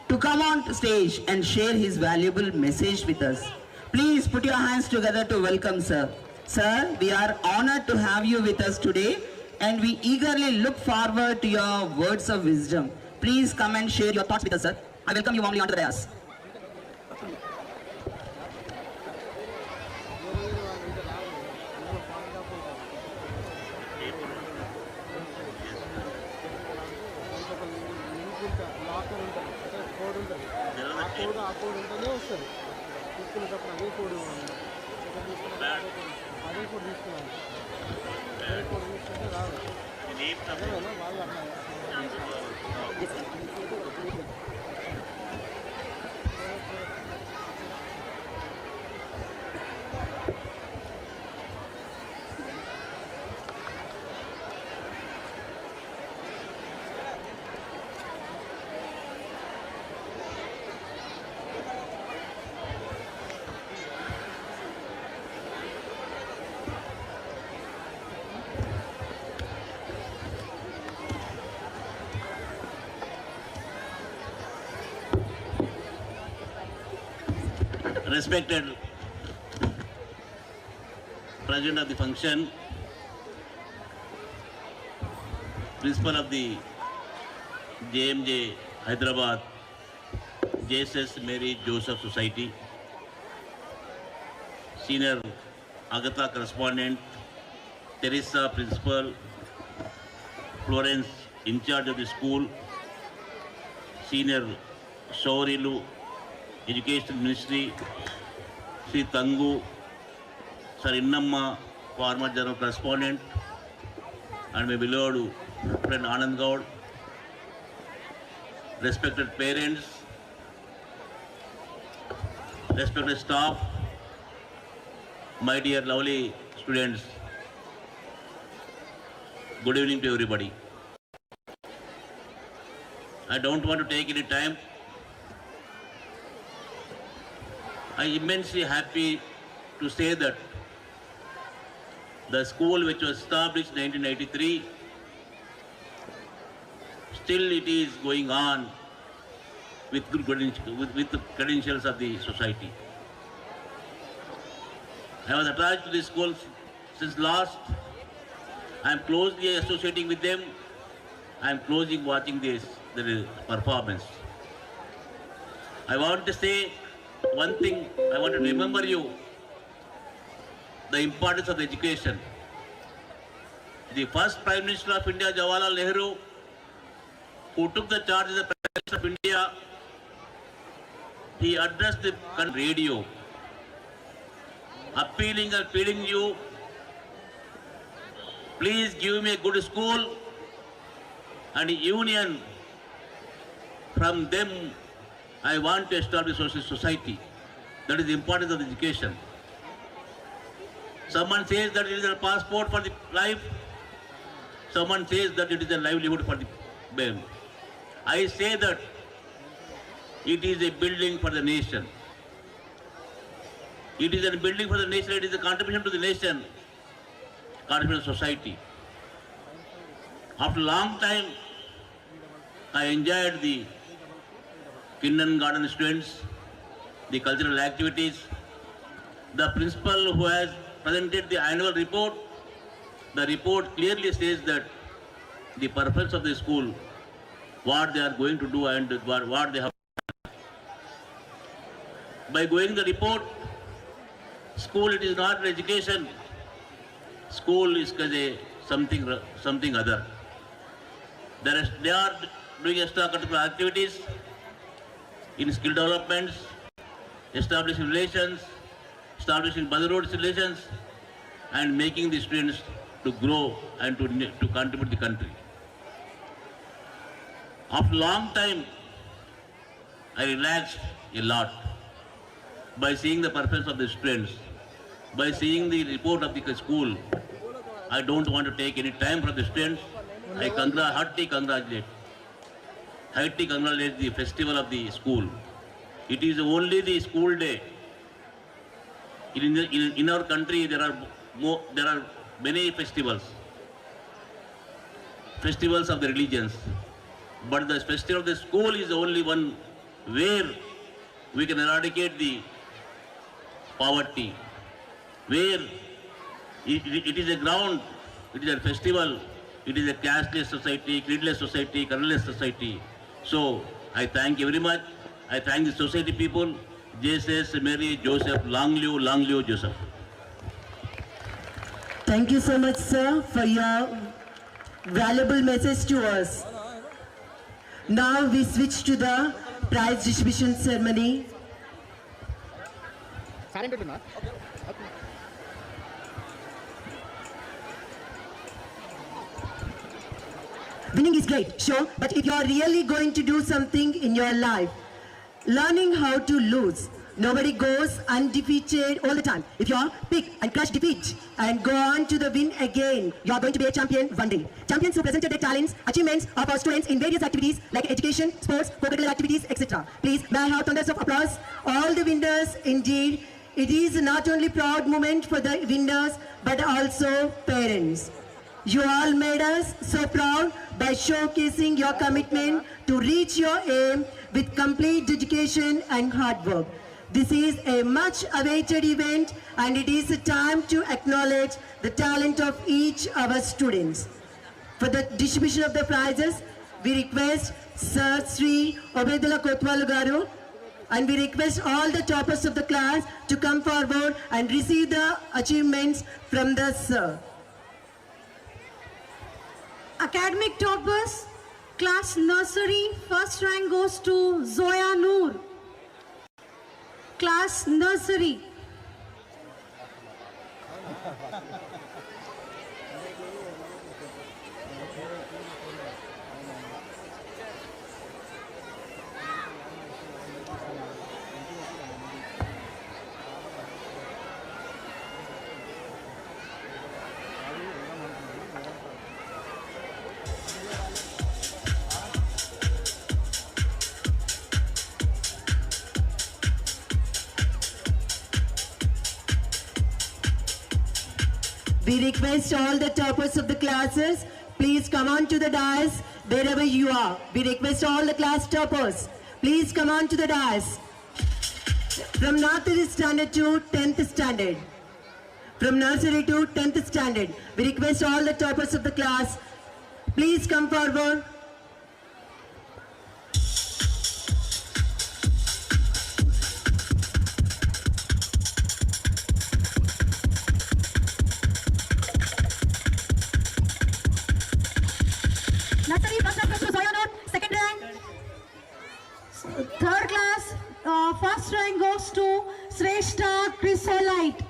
to come on stage and share his valuable message with us. Please put your hands together to welcome sir. Sir, we are honored to have you with us today and we eagerly look forward to your words of wisdom. Please come and share your thoughts with us, sir. I welcome you warmly onto the dais. Code ఉంటేనే వస్తుంది తీసుకునేటప్పుడు అదే code అదే code తీసుకున్నాను అదే code తీసుకుంటే రాదు అదేనా వాళ్ళు అట్లా Respected President of the function, Principal of the JMJ Hyderabad, JSS Mary Joseph Society, Senior Agatha Correspondent, Teresa Principal, Florence in charge of the school, Senior Shaurilu, Education Ministry, Sri Tangu, Sir Innamma, former general correspondent, and my beloved friend Anand Gaud, respected parents, respected staff, my dear lovely students, good evening to everybody. I don't want to take any time. I am immensely happy to say that the school which was established in 1983, still it is going on with good with the credentials of the society. I was attached to this school since last. I am closely associating with them. I am closely watching their performance. I want to say one thing. I want to remember you the importance of education. The first Prime Minister of India, Jawaharlal Nehru, who took the charge as the Prime Minister of India, he addressed the radio, appealing and pleading you, please give me a good school and a union. From them, I want to establish a society. That is the importance of education. Someone says that it is a passport for the life. Someone says that it is a livelihood for the man. I say that it is a building for the nation. It is a building for the nation. It is a contribution to the nation, contribution to society. After a long time, I enjoyed the kindergarten students, the cultural activities. The principal who has presented the annual report, the report clearly says that the purpose of the school, what they are going to do and what they have. By going the report, school it is not an education. School is something other. They are doing extracurricular activities in skill developments, establishing relations, establishing brotherhood relations, and making the students to grow and to contribute to the country. After a long time, I relaxed a lot by seeing the purpose of the students, by seeing the report of the school. I don't want to take any time from the students. I heartily congratulate the festival of the school. It is only the school day. In our country, there are many festivals of the religions, but the festival of the school is the only one where we can eradicate the poverty, where it is a ground, it is a festival, it is a casteless society, creedless society, colorless society. So I thank you very much. I thank the society people, Jesus, Mary, Joseph, long live Joseph. Thank you so much, sir, for your valuable message to us. Now we switch to the prize distribution ceremony. Winning is great, sure, but if you are really going to do something in your life, learning how to lose. Nobody goes undefeated all the time. If you pick and crush defeat and go on to the win again, you are going to be a champion one day. Champions who presented their talents, achievements of our students in various activities like education, sports, co-curricular activities, etc. Please, may I have thunders of applause? All the winners, indeed. It is not only proud moment for the winners, but also parents. You all made us so proud by showcasing your commitment to reach your aim with complete dedication and hard work. This is a much awaited event and it is a time to acknowledge the talent of each of our students. For the distribution of the prizes, we request Sir Sri Obedullah Kotwalu Garu and we request all the toppers of the class to come forward and receive the achievements from the Sir. Academic toppers, class nursery, first rank goes to Zoya Noor. Class nursery. We request all the toppers of the classes, please come on to the dais wherever you are. We request all the class toppers, please come on to the dais. From nursery standard to 10th standard. From nursery to 10th standard, we request all the toppers of the class, please come forward. Nursery first rank goes to Zoya Noor, second rank. Third class, first rank goes to Sreshta Chrysolite.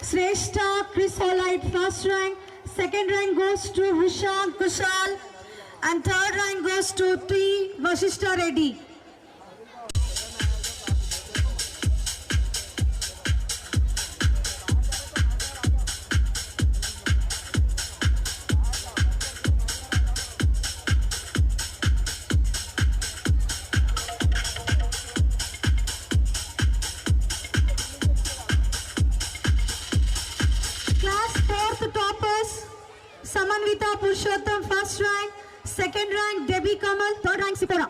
Sreshta Chrysolite, first rank. Second rank goes to Rishant Kushal. And third rank goes to T. Vasishta Reddy. Class 4th toppers, Samanvita Purushottam, first rank. Second rank, Debbie Kamal. Third rank, Sipora.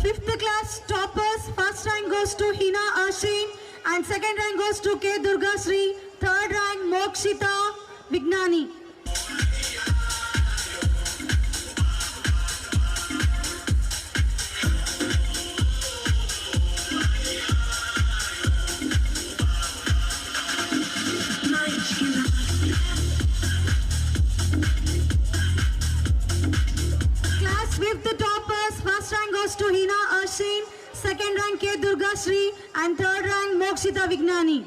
Fifth class toppers, first rank goes to Hina Ashin and second rank goes to K. Durga Sri. Third rank, Mokshita Vignani. Class 5th toppers, first rank goes to Hina Ashin, second rank K. Durga Sri and third rank Mokshita Vignani.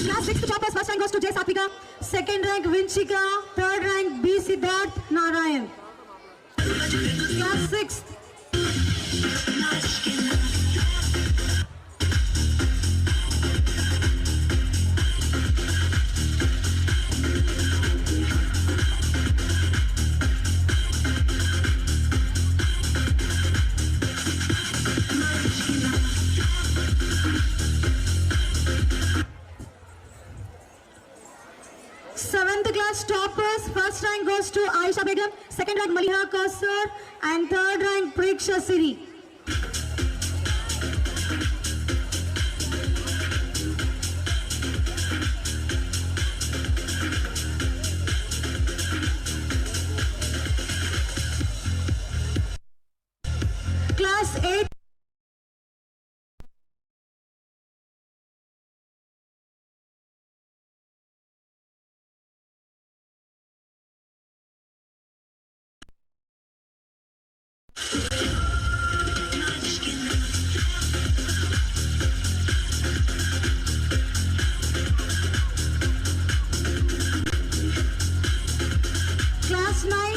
Class 6th toppers, first rank goes to J. Satvika, second rank Vinchika, third rank B. Siddharth Narayan. Class 6th. Seventh class toppers, first rank goes to Aisha Begum, second rank Maliha Kausar and third rank Preksha Siri. Class 8. Class 9,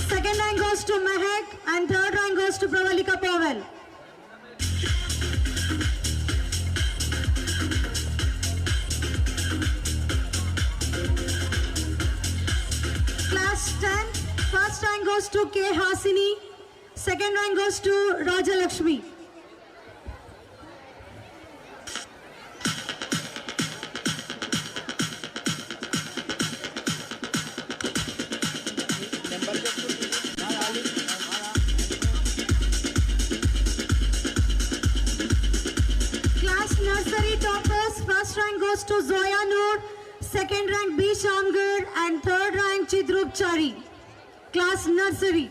second rank goes to Mehak and third rank goes to Pravalika Pavel. Class 10, first rank goes to K. Hasini, second rank goes to Raja Lakshmi. Class nursery toppers, first rank goes to Zoya Noor, second rank B. Shamgar and third rank Chidrup Chari. class nursery.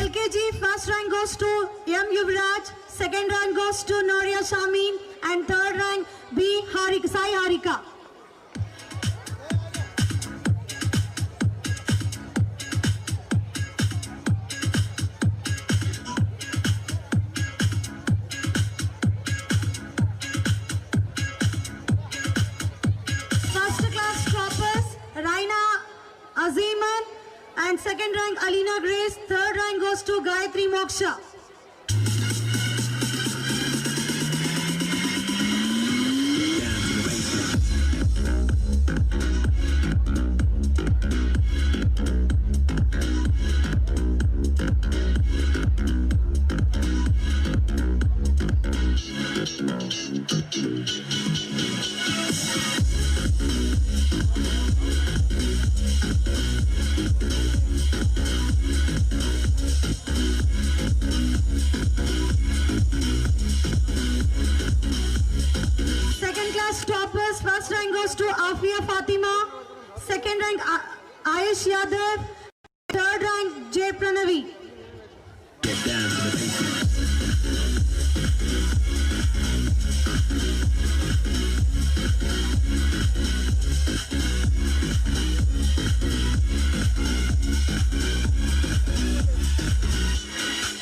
LKG first rank goes to M. Yuvraj, second rank goes to Noria Shamin, and third rank B. Sai Harika. First class toppers Raina Aziman and second rank Alina Grace, third rank goes to Gayatri Moksha. Second class toppers, first rank goes to Afia Fatima, second rank Ayush Yadav, third rank Jay Pranavi. Get down to the basement.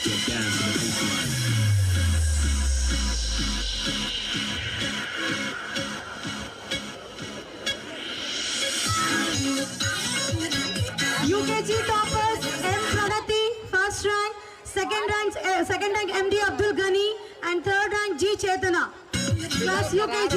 Get down to the baseline. UKG toppers M. Pranati, first rank, second rank MD Abdul Ghani, and third rank G. Chetana. Class UKG.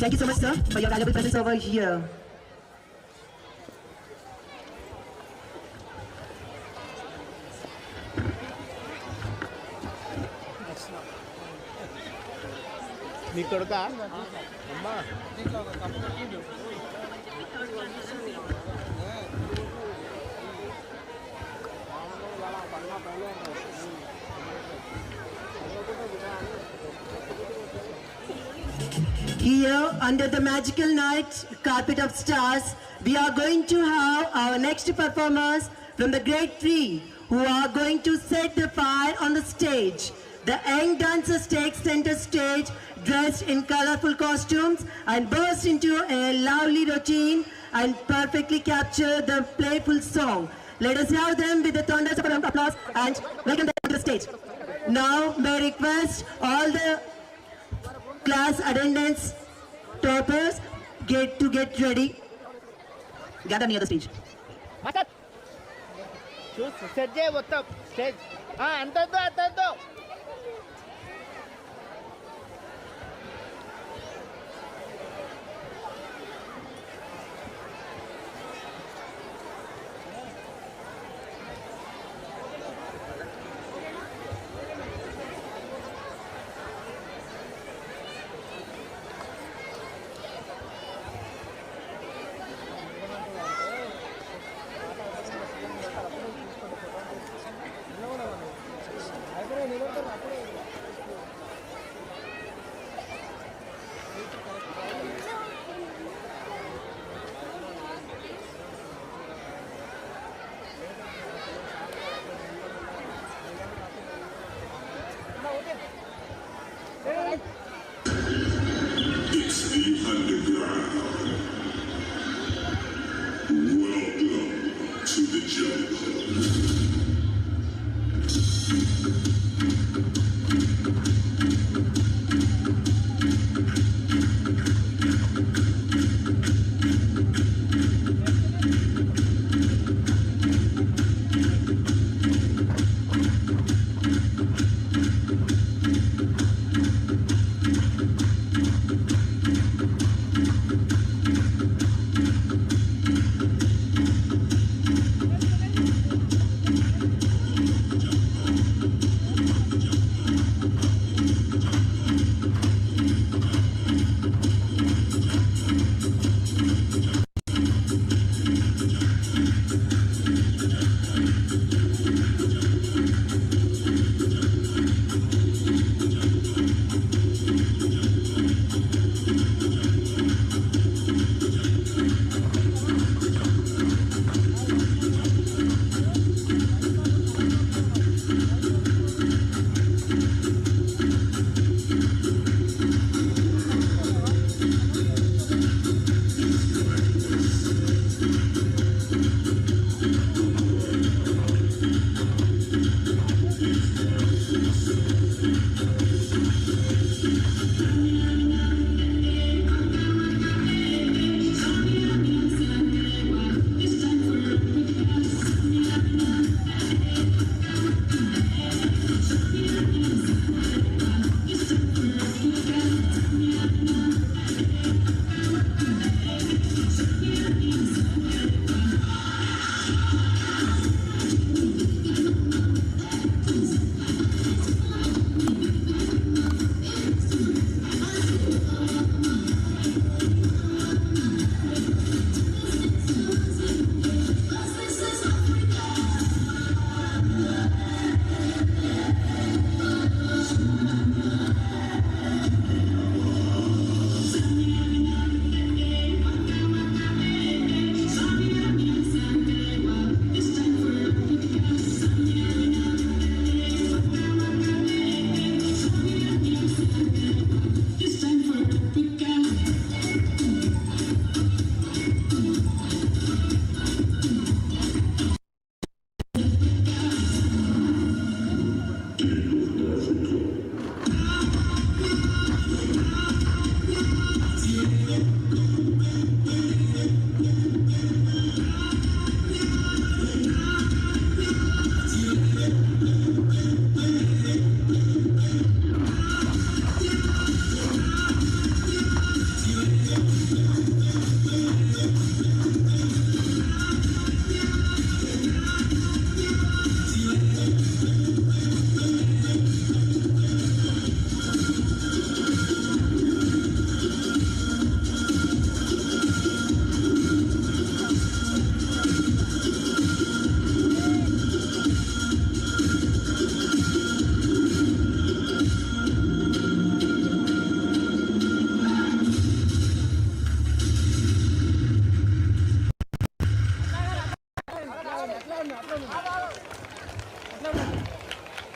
Thank you so much, sir, for your valuable presence over here. నీ కొడుక అమ్మా Here, under the magical night carpet of stars, we are going to have our next performers from the grade 3 who are going to set the fire on the stage. The young dancers take center stage dressed in colorful costumes and burst into a lovely routine and perfectly capture the playful song. Let us have them with the thunders of applause and welcome them to the stage. Now, may I request all the class attendants, toppers, get ready. Gather near the stage. చూసి set చేయ మొత్తం stage అంతద్దు అంతద్దు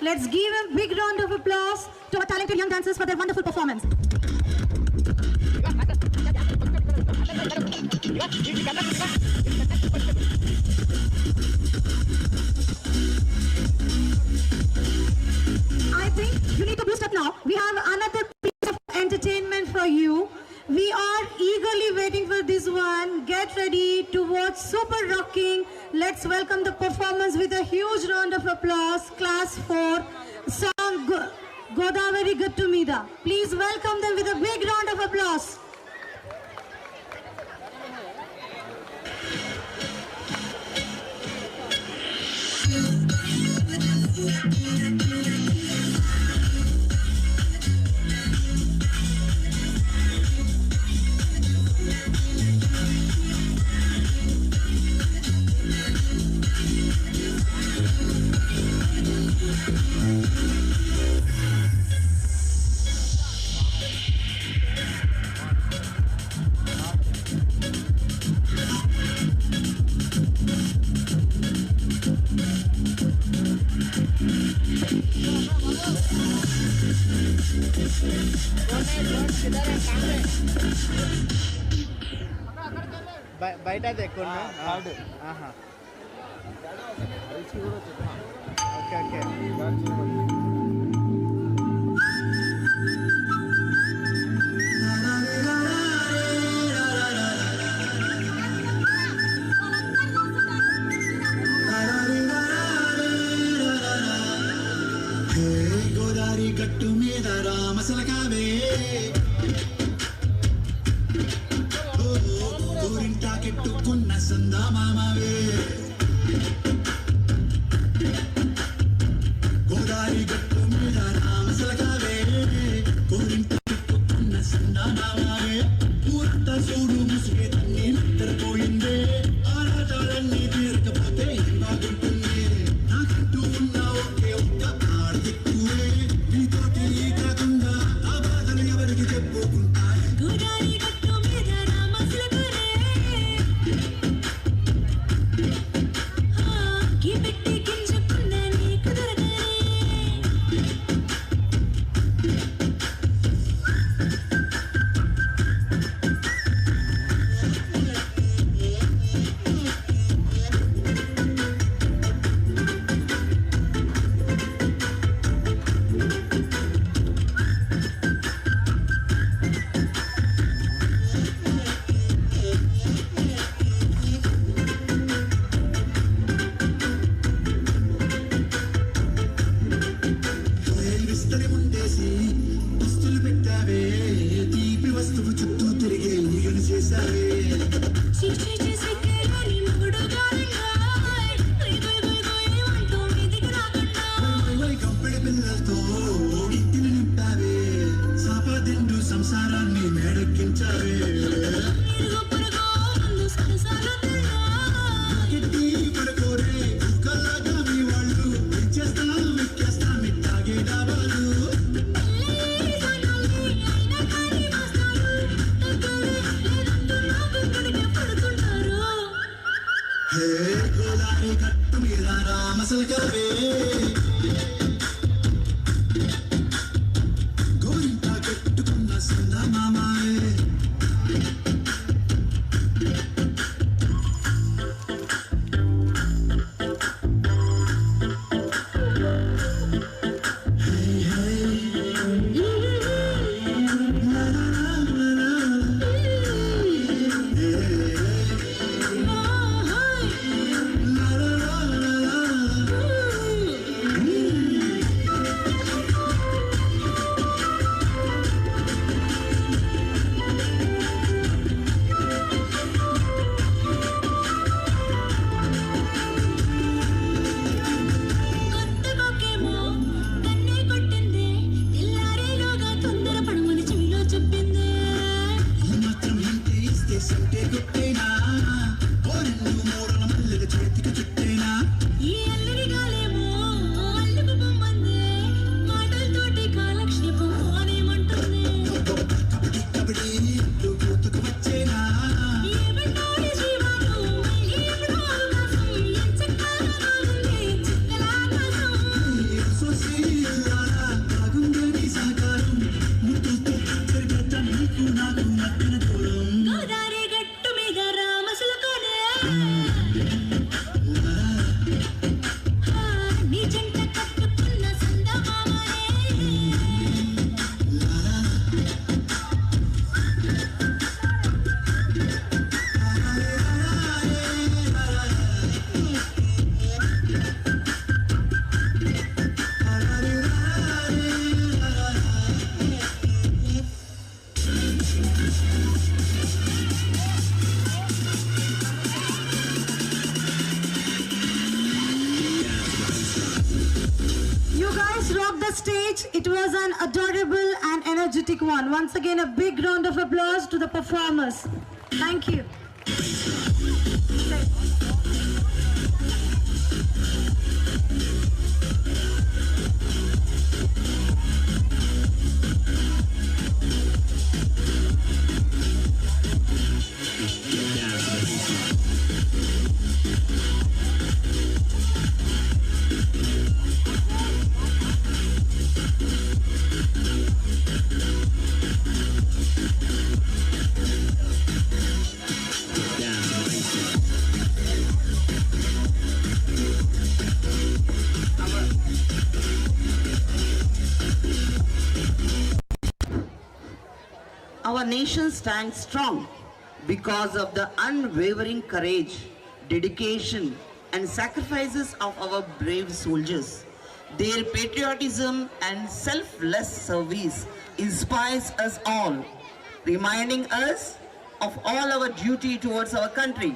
Let's give a big round of applause to our talented young dancers for their wonderful performance. I think you need to boost up now. We have another piece of entertainment for you. We are eagerly waiting for this one. Get ready to watch Super Rocking. Let's welcome the performance with a huge round of applause. Class 4, song Godavari Gattumida. Please welcome them with a big round of applause. బయట ఎక్కువ okay okay Godavari గట్టు మీద రామసలకావే కెట్టుకున్న సందామామవే గోదావరి గట్టు మీద రామసలకావే కోరింట కెట్టుకున్న సందామామవే ఊరంతా చూడు ముసుగే తన్ని నిద్రపోయిందే ఆరాటాలన్నీ తీరకపోతే బాగుంటుంది నాకంటూ ఉన్న ఒకే ఒక్క ఆడదిక్కువే నీతోటి కాకుండా ఆ బాధలు ఎవరికి చెప్పుకుంటారు గోదావరి గట్టు మీద రామసలకావే సంసారాన్ని మేడెక్కించావే పడుకోరే కల్లాగా మీ వాళ్ళు ఇచ్చేస్తా ఎక్కేస్తా మిట్టాగే డాబాలు హే గోదావరి గట్టు మీద రామసలకావే stage. It was an adorable and energetic one. Once again, a big round of applause to the performers. Thank you. Our nation stands strong because of the unwavering courage, dedication, and sacrifices of our brave soldiers. Their patriotism and selfless service inspires us all, reminding us of all our duty towards our country.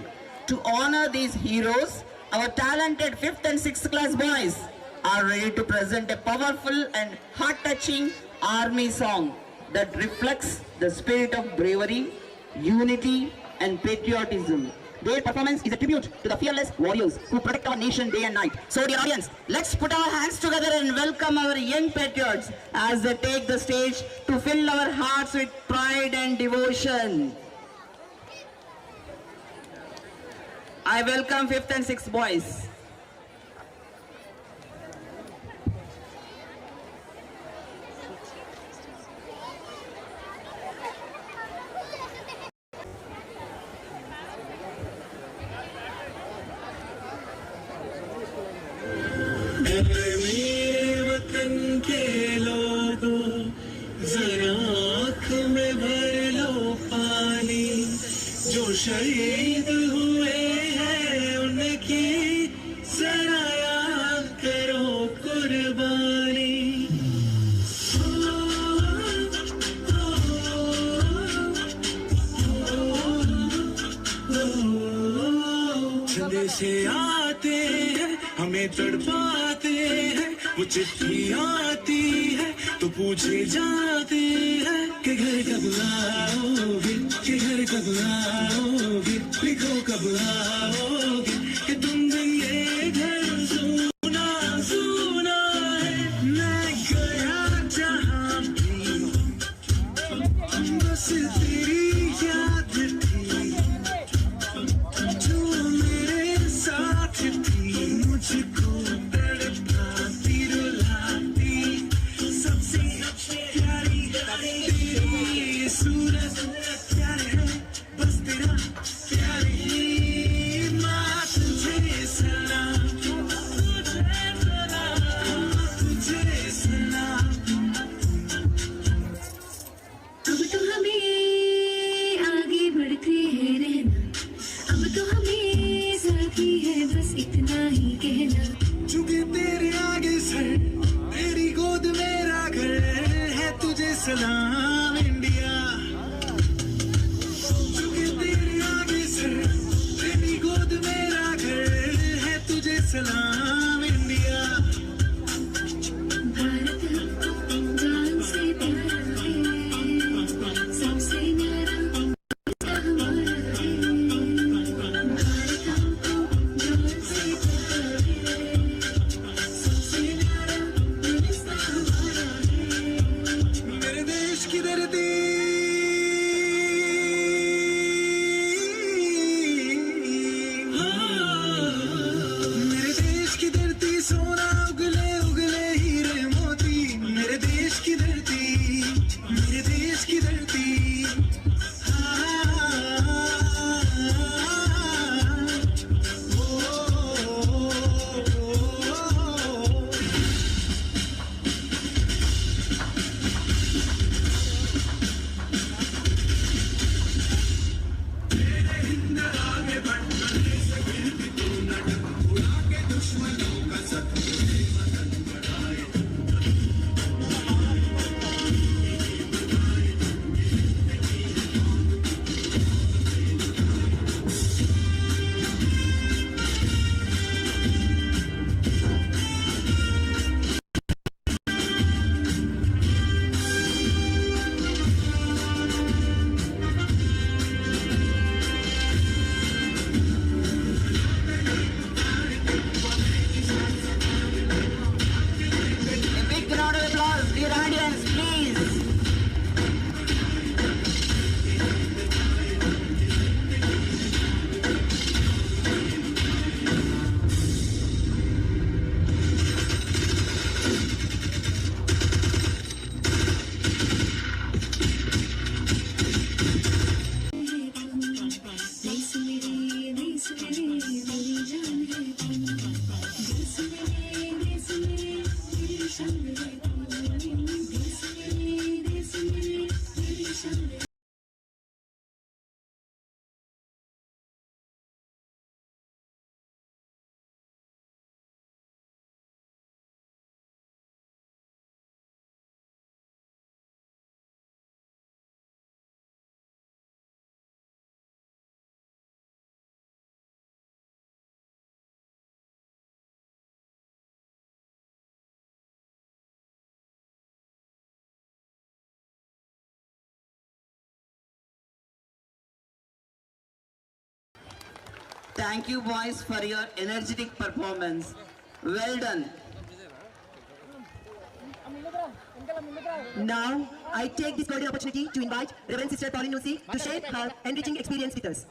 To honor these heroes, our talented 5th and 6th class boys are ready to present a powerful and heart-touching army song that reflects the spirit of bravery, unity, and patriotism. Their performance is a tribute to the fearless warriors who protect our nation day and night. So, dear audience, let's put our hands together and welcome our young patriots as they take the stage to fill our hearts with pride and devotion. I welcome 5th and 6th boys. मेरे वतन के लोगों जरा आँख में भर लो पानी जो शहीद हुए हैं उनकी जरा याद करो कुर्बानी से आते हैं हमें तड़पाते हैं वो चिट्ठी आती है तो पूछे जाते हैं कि घर कब आओगे कि घर कब आओगे लिखो कब आओगे कि तुम दिन ये घर सुना सुना है मैं गया जहाँ भी बस तेरी याद थी जो मेरे साथ थी मुझको तड़पाती रुलाती सबसे प्यारी तेरी सूरत प्यार है बस तेरा प्यार ही माँ तुझे सलाम Thank you boys for your energetic performance. Well done. Now, I take this golden opportunity to invite Reverend Sister Pauline Nusi to share her enriching experience with us.